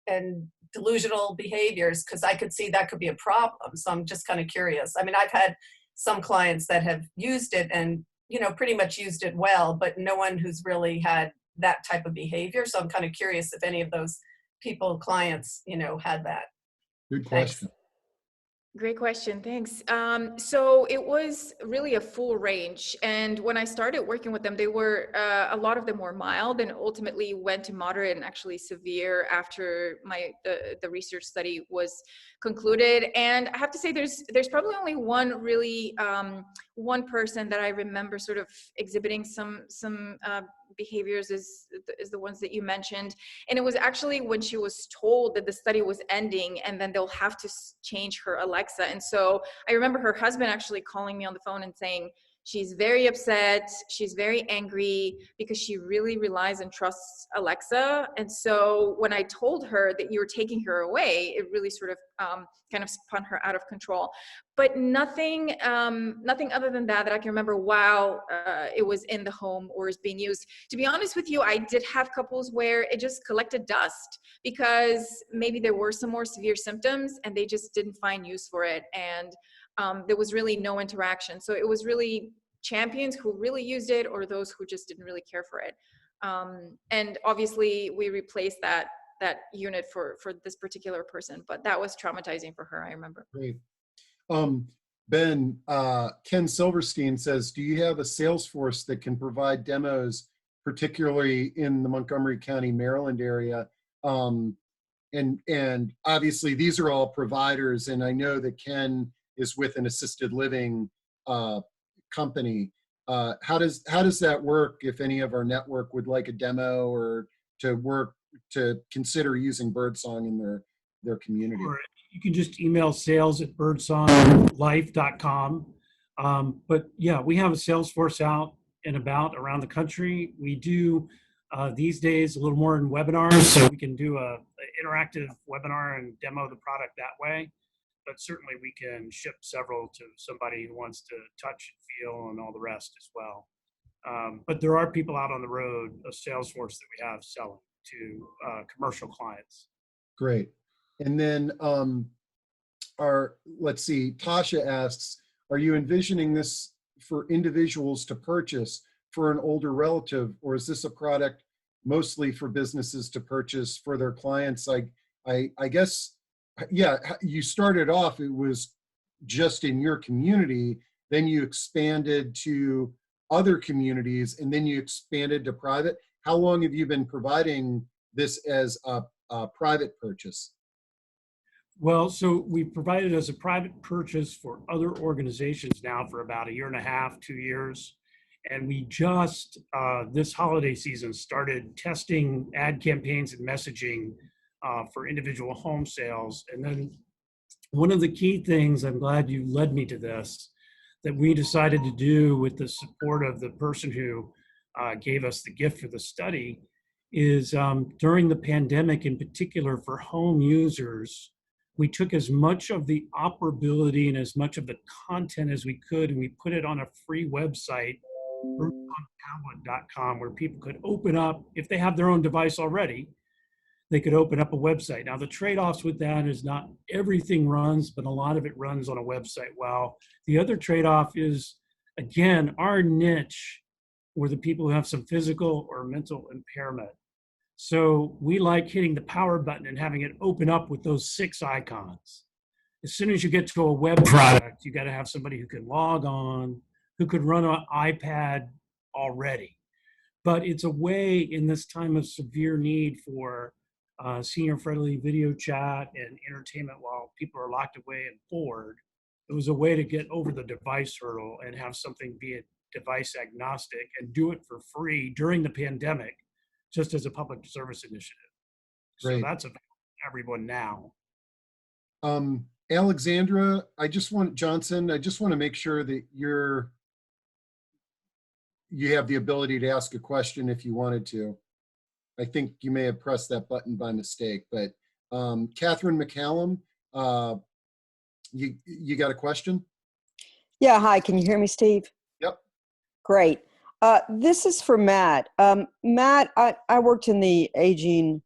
and delusional behaviors, because I could see that could be a problem. So I'm just kind of curious. I mean, I've had some clients that have used it and pretty much used it well, but no one who's really had that type of behavior. So I'm kind of curious if any of those clients, had that. Good question. Thanks. Great question, thanks. So it was really a full range. And when I started working with them, they were, a lot of them were mild and ultimately went to moderate and actually severe after the research study was concluded. And I have to say there's probably only one really, one person that I remember sort of exhibiting some behaviors is the ones that you mentioned. And it was actually when she was told that the study was ending and then they'll have to change her Alexa. And so I remember her husband actually calling me on the phone and saying, she's very upset, she's very angry because she really relies and trusts Alexa. And so when I told her that you were taking her away, it really sort of kind of spun her out of control. But nothing other than that I can remember while it was in the home or is being used. To be honest with you, I did have couples where it just collected dust because maybe there were some more severe symptoms and they just didn't find use for it. And there was really no interaction. So it was really champions who really used it or those who just didn't really care for it. And obviously we replaced that unit for this particular person, but that was traumatizing for her, I remember. Great. Ben, Ken Silverstein says, do you have a sales force that can provide demos, particularly in the Montgomery County, Maryland area? And obviously these are all providers, and I know that Ken is with an assisted living company. How does that work if any of our network would like a demo or to consider using Birdsong in their community? Or you can just email sales@birdsonglife.com. But yeah, we have a sales force out and about around the country. We do these days a little more in webinars, so we can do a interactive webinar and demo the product that way. But certainly we can ship several to somebody who wants to touch and feel and all the rest as well. But there are people out on the road, a sales force that we have selling to commercial clients. Great. And then let's see, Tasha asks, are you envisioning this for individuals to purchase for an older relative, or is this a product mostly for businesses to purchase for their clients? I guess, yeah, you started off, it was just in your community, then you expanded to other communities, and then you expanded to private. How long have you been providing this as a private purchase? Well, so we provided as a private purchase for other organizations now for about 1.5 years, 2 years. And we just, this holiday season, started testing ad campaigns and messaging for individual home sales. And then one of the key things, I'm glad you led me to this, that we decided to do with the support of the person who gave us the gift for the study is during the pandemic, in particular for home users, we took as much of the operability and as much of the content as we could, and we put it on a free website, Birdsongtablet.com, where people could open up, if they have their own device already, they could open up a website. Now, the trade-offs with that is not everything runs, but a lot of it runs on a website well. The other trade-off is, again, our niche were the people who have some physical or mental impairment. So we like hitting the power button and having it open up with those 6 icons. As soon as you get to a web product, you got to have somebody who can log on, who could run an iPad already. But it's a way in this time of severe need for senior-friendly video chat and entertainment while people are locked away and bored. It was a way to get over the device hurdle and have something be a device agnostic and do it for free during the pandemic, just as a public service initiative. Great. So that's available to everyone now. Alexandra, Johnson, I just want to make sure that you have the ability to ask a question if you wanted to. I think you may have pressed that button by mistake, but Catherine McCallum, you got a question? Yeah, hi, can you hear me, Steve? Yep. Great. This is for Matt. Matt, I worked in the Aging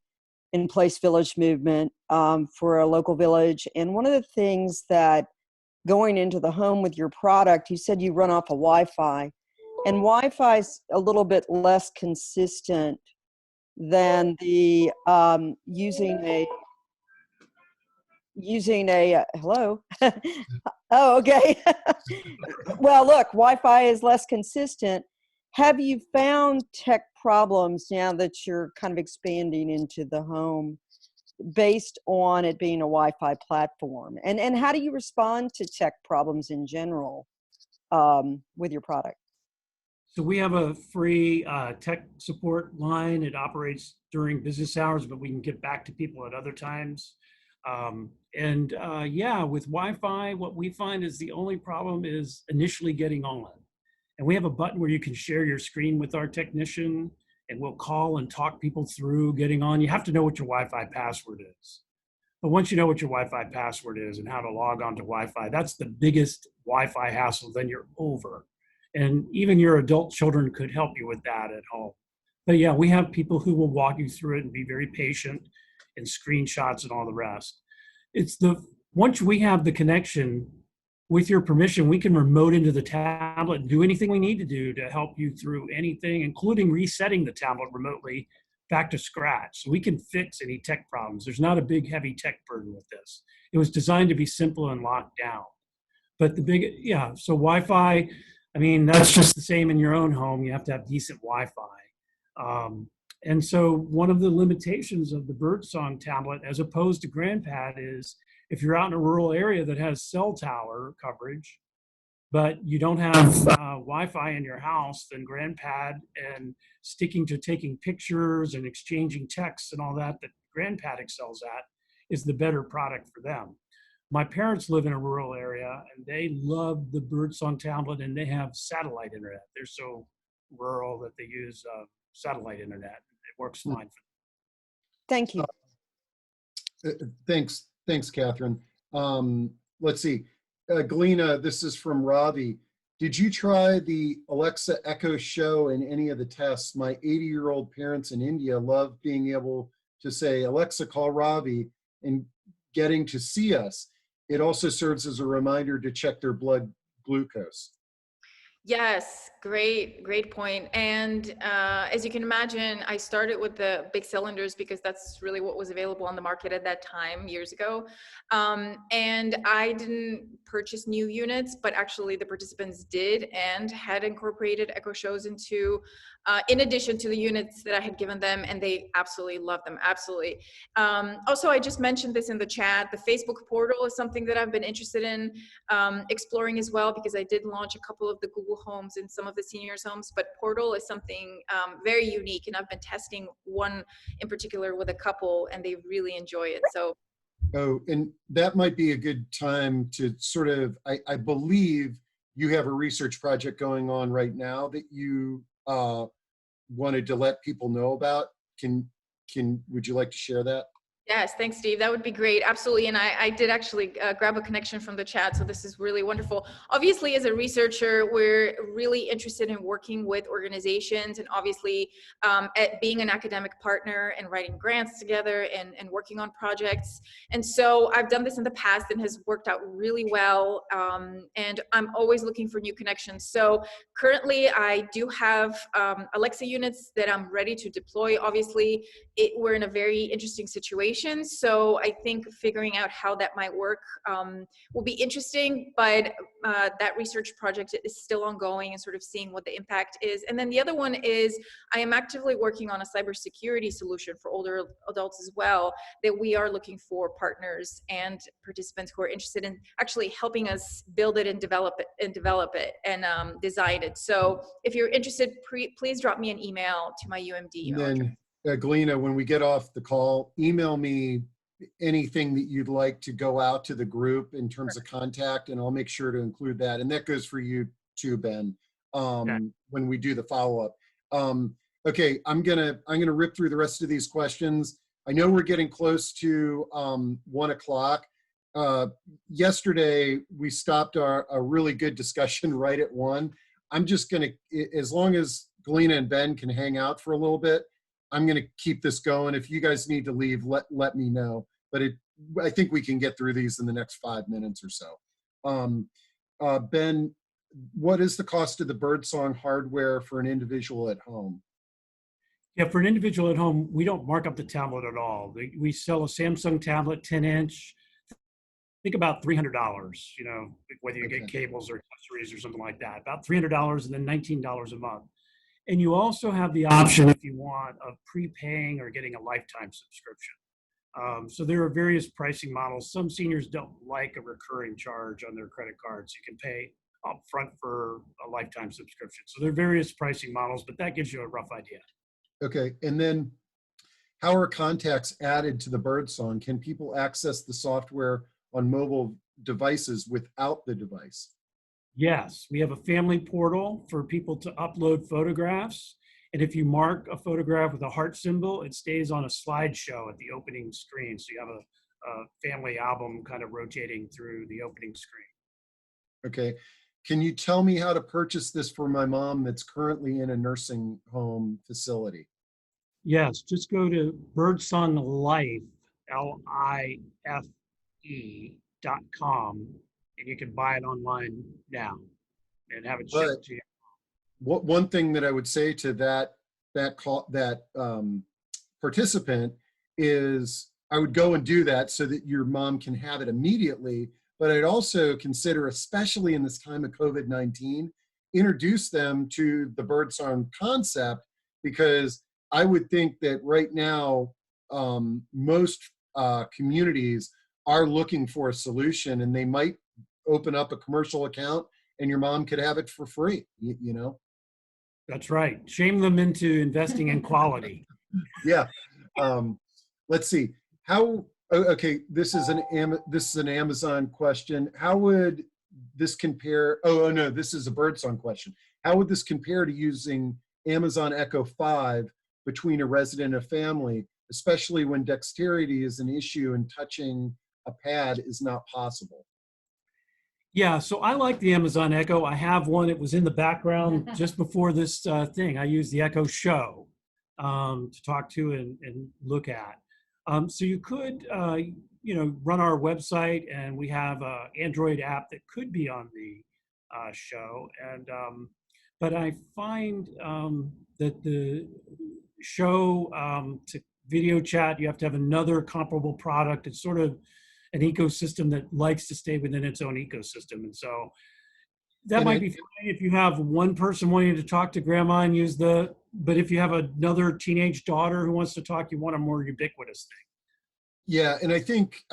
in Place Village movement for a local village, and one of the things that going into the home with your product, you said you run off of Wi-Fi, and Wi-Fi is a little bit less consistent than the using using a hello. Oh, okay. Well, look, Wi-Fi is less consistent. Have you found tech problems now that you're kind of expanding into the home based on it being a Wi-Fi platform? And how do you respond to tech problems in general with your product? So we have a free tech support line. It operates during business hours, but we can get back to people at other times. Yeah, with Wi-Fi, what we find is the only problem is initially getting on. And we have a button where you can share your screen with our technician, and we'll call and talk people through getting on. You have to know what your Wi-Fi password is. But once you know what your Wi-Fi password is and how to log on to Wi-Fi, that's the biggest Wi-Fi hassle, then you're over. And even your adult children could help you with that at home. But yeah, we have people who will walk you through it and be very patient, and screenshots and all the rest. Once we have the connection, with your permission, we can remote into the tablet and do anything we need to do to help you through anything, including resetting the tablet remotely back to scratch. So we can fix any tech problems. There's not a big, heavy tech burden with this. It was designed to be simple and locked down. But so Wi-Fi, I mean, that's just the same in your own home. You have to have decent Wi-Fi. And so one of the limitations of the Birdsong tablet, as opposed to GrandPad, is if you're out in a rural area that has cell tower coverage, but you don't have Wi-Fi in your house, then GrandPad and sticking to taking pictures and exchanging texts and all that GrandPad excels at is the better product for them. My parents live in a rural area and they love the Birdsong tablet, and they have satellite internet. They're so rural that they use satellite internet. It works fine for them. Thank you. Thanks, Catherine. Let's see. Galina, this is from Ravi. Did you try the Alexa Echo Show in any of the tests? My 80-year-old parents in India love being able to say, Alexa, call Ravi, and getting to see us. It also serves as a reminder to check their blood glucose. Yes, great point. And as you can imagine, I started with the big cylinders because that's really what was available on the market at that time years ago. And I didn't purchase new units, but actually the participants did and had incorporated Echo Shows into, in addition to the units that I had given them, and they absolutely love them, absolutely. Also, I just mentioned this in the chat, the Facebook portal is something that I've been interested in exploring as well, because I did launch a couple of the Google Homes in some of the seniors' homes, but portal is something very unique, and I've been testing one in particular with a couple, and they really enjoy it. So. Oh, and that might be a good time to sort of, I believe you have a research project going on right now that you wanted to let people know about. Would you like to share that? Yes, thanks, Steve. That would be great. Absolutely. And I did actually grab a connection from the chat. So this is really wonderful. Obviously, as a researcher, we're really interested in working with organizations, and obviously at being an academic partner and writing grants together and working on projects. And so I've done this in the past and has worked out really well. And I'm always looking for new connections. So currently I do have Alexa units that I'm ready to deploy. Obviously, we're in a very interesting situation. So I think figuring out how that might work will be interesting, but that research project is still ongoing and sort of seeing what the impact is. And then the other one is I am actively working on a cybersecurity solution for older adults as well, that we are looking for partners and participants who are interested in actually helping us build it and develop it and design it. So if you're interested, please drop me an email to my UMD email address. Galina, when we get off the call, email me anything that you'd like to go out to the group in terms of contact, and I'll make sure to include that. And that goes for you too, Ben, when we do the follow-up. Okay, I'm gonna rip through the rest of these questions. I know we're getting close to 1 o'clock. Yesterday, we stopped a really good discussion right at 1. I'm just gonna, as long as Galina and Ben can hang out for a little bit, I'm going to keep this going. If you guys need to leave, let me know. But I think we can get through these in the next 5 minutes or so. Ben, what is the cost of the Birdsong hardware for an individual at home? Yeah, for an individual at home, we don't mark up the tablet at all. We sell a Samsung tablet, 10-inch, think about $300, you know, whether you Okay. get cables or accessories or something like that, about $300 and then $19 a month. And you also have the option, if you want, of prepaying or getting a lifetime subscription. So there are various pricing models. Some seniors don't like a recurring charge on their credit cards. You can pay upfront for a lifetime subscription. So there are various pricing models, but that gives you a rough idea. Okay. And then how are contacts added to the Birdsong? Can people access the software on mobile devices without the device? Yes, we have a family portal for people to upload photographs. And if you mark a photograph with a heart symbol, it stays on a slideshow at the opening screen. So you have a family album kind of rotating through the opening screen. Okay. Can you tell me how to purchase this for my mom that's currently in a nursing home facility? Yes, just go to Birdsong Life, LIFE.com, and you can buy it online now and have it But shipped to you. one thing that I would say to that participant is I would go and do that so that your mom can have it immediately. But I'd also consider, especially in this time of COVID-19, introduce them to the Birdsong concept, because I would think that right now most communities are looking for a solution, and they might open up a commercial account and your mom could have it for free, you know? That's right. Shame them into investing in quality. Yeah. Let's see. Okay, this is an Amazon question. How would this compare? Oh no, this is a Birdsong question. How would this compare to using Amazon Echo 5 between a resident and a family, especially when dexterity is an issue and touching a pad is not possible? Yeah, so I like the Amazon Echo. I have one. It was in the background just before this thing. I use the Echo Show to talk to and look at. So you could, run our website, and we have an Android app that could be on the show. And but I find that the show to video chat, you have to have another comparable product. It's sort of an ecosystem that likes to stay within its own ecosystem. And so that might be fine if you have one person wanting to talk to grandma and use but if you have another teenage daughter who wants to talk, you want a more ubiquitous thing. Yeah, and I think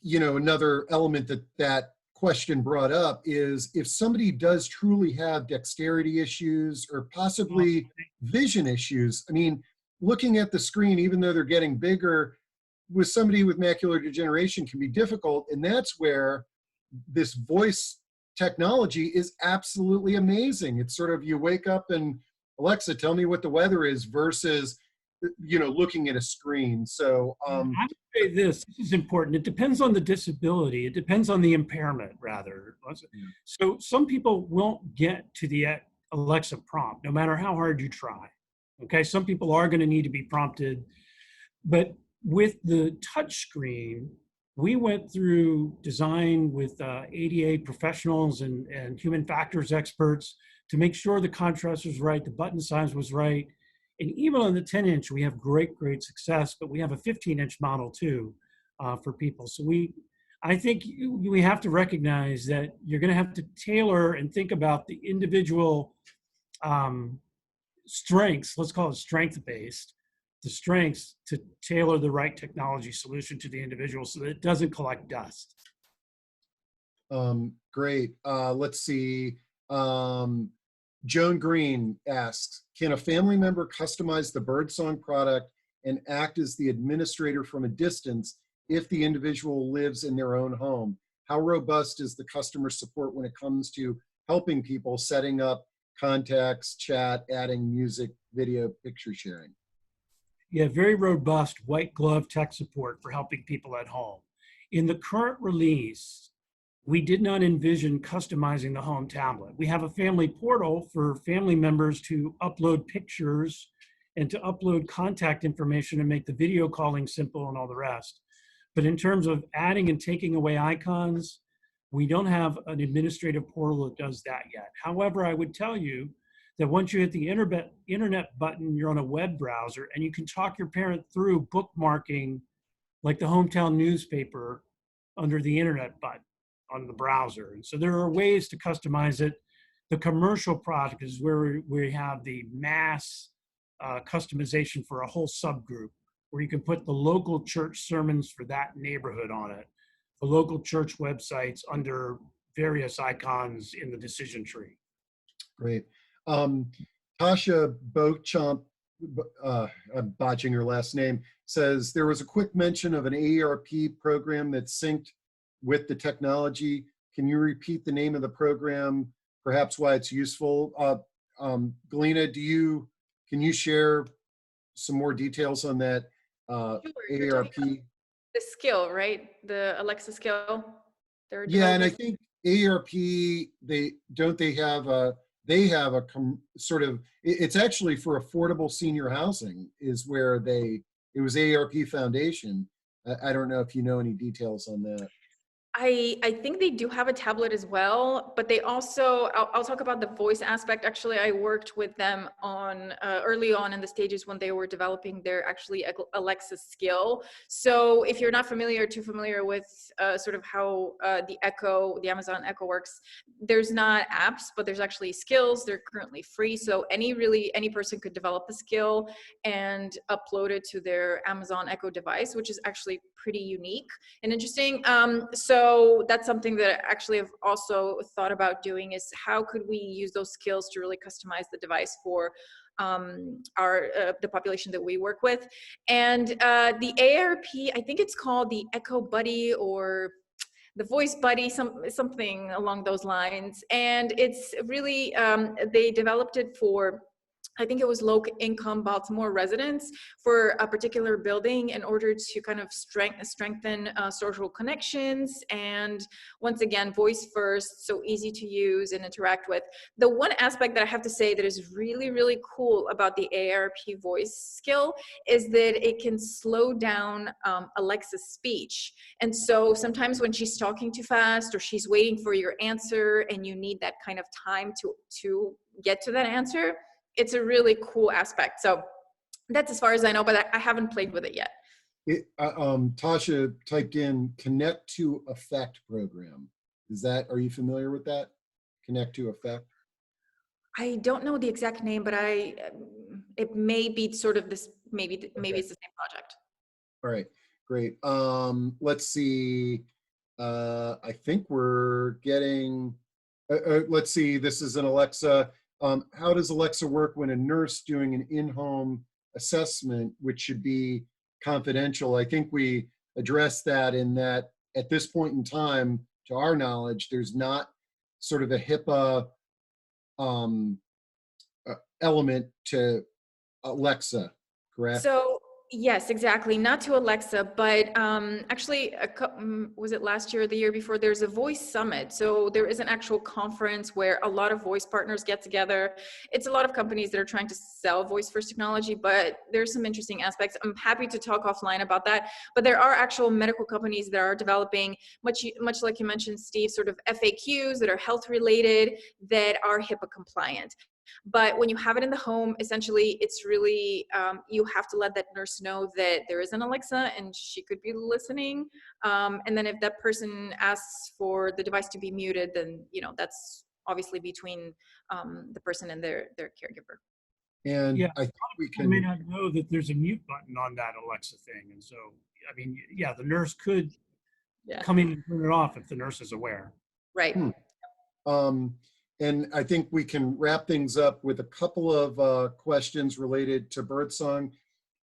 another element that question brought up is if somebody does truly have dexterity issues or possibly vision issues. I mean, looking at the screen, even though they're getting bigger, with somebody with macular degeneration can be difficult, and that's where this voice technology is absolutely amazing. It's sort of, you wake up and Alexa, tell me what the weather is, versus looking at a screen. So I would say this is important. It depends on the disability. It depends on the impairment, rather. So some people won't get to the Alexa prompt, no matter how hard you try. Okay, some people are going to need to be prompted, but with the touch screen, we went through design with ADA professionals and human factors experts to make sure the contrast was right, the button size was right. And even on the 10-inch, we have great success, but we have a 15-inch model too for people. So I think we have to recognize that you're going to have to tailor and think about the individual strengths, let's call it strength-based, the strengths to tailor the right technology solution to the individual so that it doesn't collect dust. Great. Let's see. Joan Green asks, can a family member customize the Birdsong product and act as the administrator from a distance if the individual lives in their own home? How robust is the customer support when it comes to helping people setting up contacts, chat, adding music, video, picture sharing? Yeah, very robust white glove tech support for helping people at home. In the current release, we did not envision customizing the home tablet. We have a family portal for family members to upload pictures and to upload contact information and make the video calling simple and all the rest. But in terms of adding and taking away icons, we don't have an administrative portal that does that yet. However, I would tell you that once you hit the internet button, you're on a web browser, and you can talk your parent through bookmarking, like the hometown newspaper, under the internet button on the browser. And so there are ways to customize it. The commercial product is where we have the mass customization for a whole subgroup, where you can put the local church sermons for that neighborhood on it, the local church websites under various icons in the decision tree. Great. Tasha Beauchamp, I'm botching her last name, says there was a quick mention of an AARP program that synced with the technology. Can you repeat the name of the program, perhaps why it's useful? Galina, can you share some more details on that Sure, you're talking about AARP? the skill, right? The Alexa skill. They're Yeah, and I developing. think AARP, they have a sort of, it's actually for affordable senior housing is where it was AARP Foundation. I don't know if you know any details on that. I think they do have a tablet as well, but they also, I'll talk about the voice aspect. Actually, I worked with them on early on in the stages when they were developing their actually Alexa skill. So if you're not too familiar with sort of how the Amazon Echo works, there's not apps, but there's actually skills. They're currently free. So any person could develop a skill and upload it to their Amazon Echo device, which is actually pretty unique and interesting. So that's something that actually I've also thought about doing, is how could we use those skills to really customize the device for the population that we work with. And the AARP, I think it's called the Echo Buddy or the Voice Buddy, something along those lines. And it's really, they developed it for, I think it was low-income Baltimore residents for a particular building in order to kind of strengthen social connections. And once again, voice first, so easy to use and interact with. The one aspect that I have to say that is really, really cool about the AARP voice skill is that it can slow down Alexa's speech. And so sometimes when she's talking too fast or she's waiting for your answer and you need that kind of time to get to that answer, it's a really cool aspect. So that's as far as I know, but I haven't played with it yet. Tasha typed in Connect to Effect program. Are you familiar with that? Connect to Effect? I don't know the exact name, but it may be sort of this, maybe it's the same project. All right, great. Let's see. I think we're getting, let's see, this is an Alexa. How does Alexa work when a nurse doing an in-home assessment, which should be confidential? I think we addressed that in that at this point in time, to our knowledge, there's not sort of a HIPAA element to Alexa, correct? So yes, exactly. Not to Alexa, but actually, was it last year or the year before? There's a voice summit. So there is an actual conference where a lot of voice partners get together. It's a lot of companies that are trying to sell voice first technology, but there's some interesting aspects. I'm happy to talk offline about that. But there are actual medical companies that are developing, much like you mentioned, Steve, sort of FAQs that are health related, that are HIPAA compliant. But when you have it in the home, essentially, it's really, you have to let that nurse know that there is an Alexa and she could be listening. And then if that person asks for the device to be muted, then, that's obviously between the person and their caregiver. And Yeah, I think we people may can, not know that there's a mute button on that Alexa thing. And so, I mean, yeah, the nurse could come in and turn it off if the nurse is aware. Right. And I think we can wrap things up with a couple of questions related to Birdsong.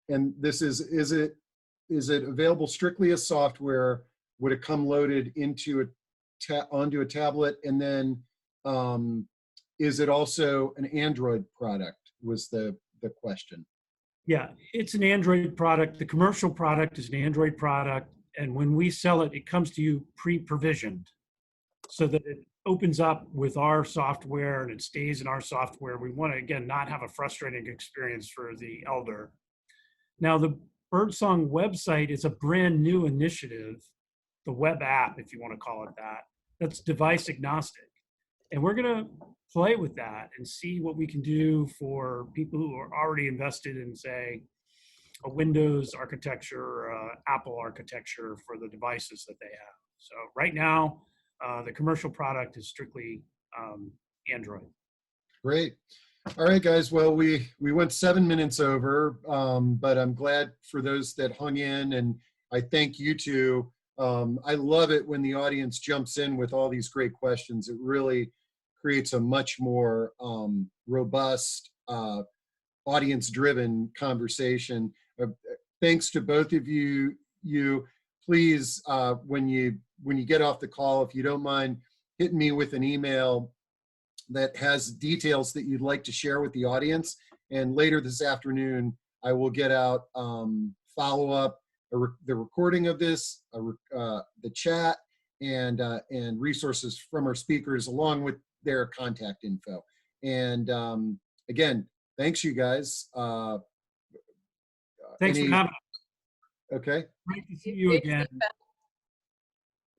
And this is it available strictly as software? Would it come loaded into onto a tablet? And then is it also an Android product was the question. Yeah, it's an Android product. The commercial product is an Android product. And when we sell it, it comes to you pre-provisioned so that it opens up with our software and it stays in our software. We want to, again, not have a frustrating experience for the elder. Now, the Birdsong website is a brand new initiative, the web app, if you want to call it that, that's device agnostic. And we're going to play with that and see what we can do for people who are already invested in, say, a Windows architecture or Apple architecture for the devices that they have. So right now, the commercial product is strictly Android. Great. All right, guys. Well, we went 7 minutes over, but I'm glad for those that hung in, and I thank you two. I love it when the audience jumps in with all these great questions. It really creates a much more robust, audience-driven conversation. Thanks to both of you. Please, when you get off the call, if you don't mind, hitting me with an email that has details that you'd like to share with the audience. And later this afternoon, I will get out follow-up, the recording of this, the chat, and resources from our speakers along with their contact info. And again, thanks you guys. Thanks for having us. Okay. Great to see you again.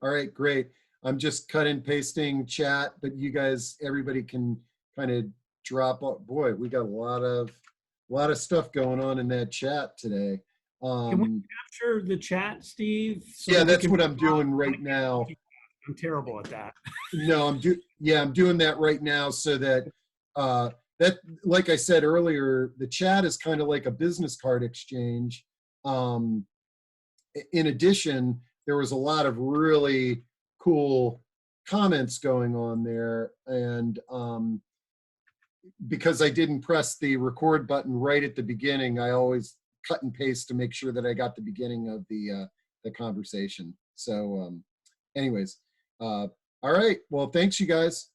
All right, great. I'm just cut and pasting chat, but you guys, everybody can kind of drop off. Boy, we got a lot of stuff going on in that chat today. Can we capture the chat, Steve? So yeah, that that's what I'm doing right now. I'm terrible at that. No, I'm doing that right now so that that, like I said earlier, the chat is kind of like a business card exchange. In addition, there was a lot of really cool comments going on there, and because I didn't press the record button right at the beginning, I always cut and paste to make sure that I got the beginning of the conversation. So anyways, all right, well, thanks you guys.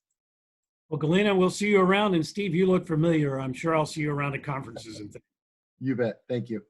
Well, Galena, we'll see you around, and Steve, you look familiar. I'm sure I'll see you around at conferences and things. You bet. Thank you.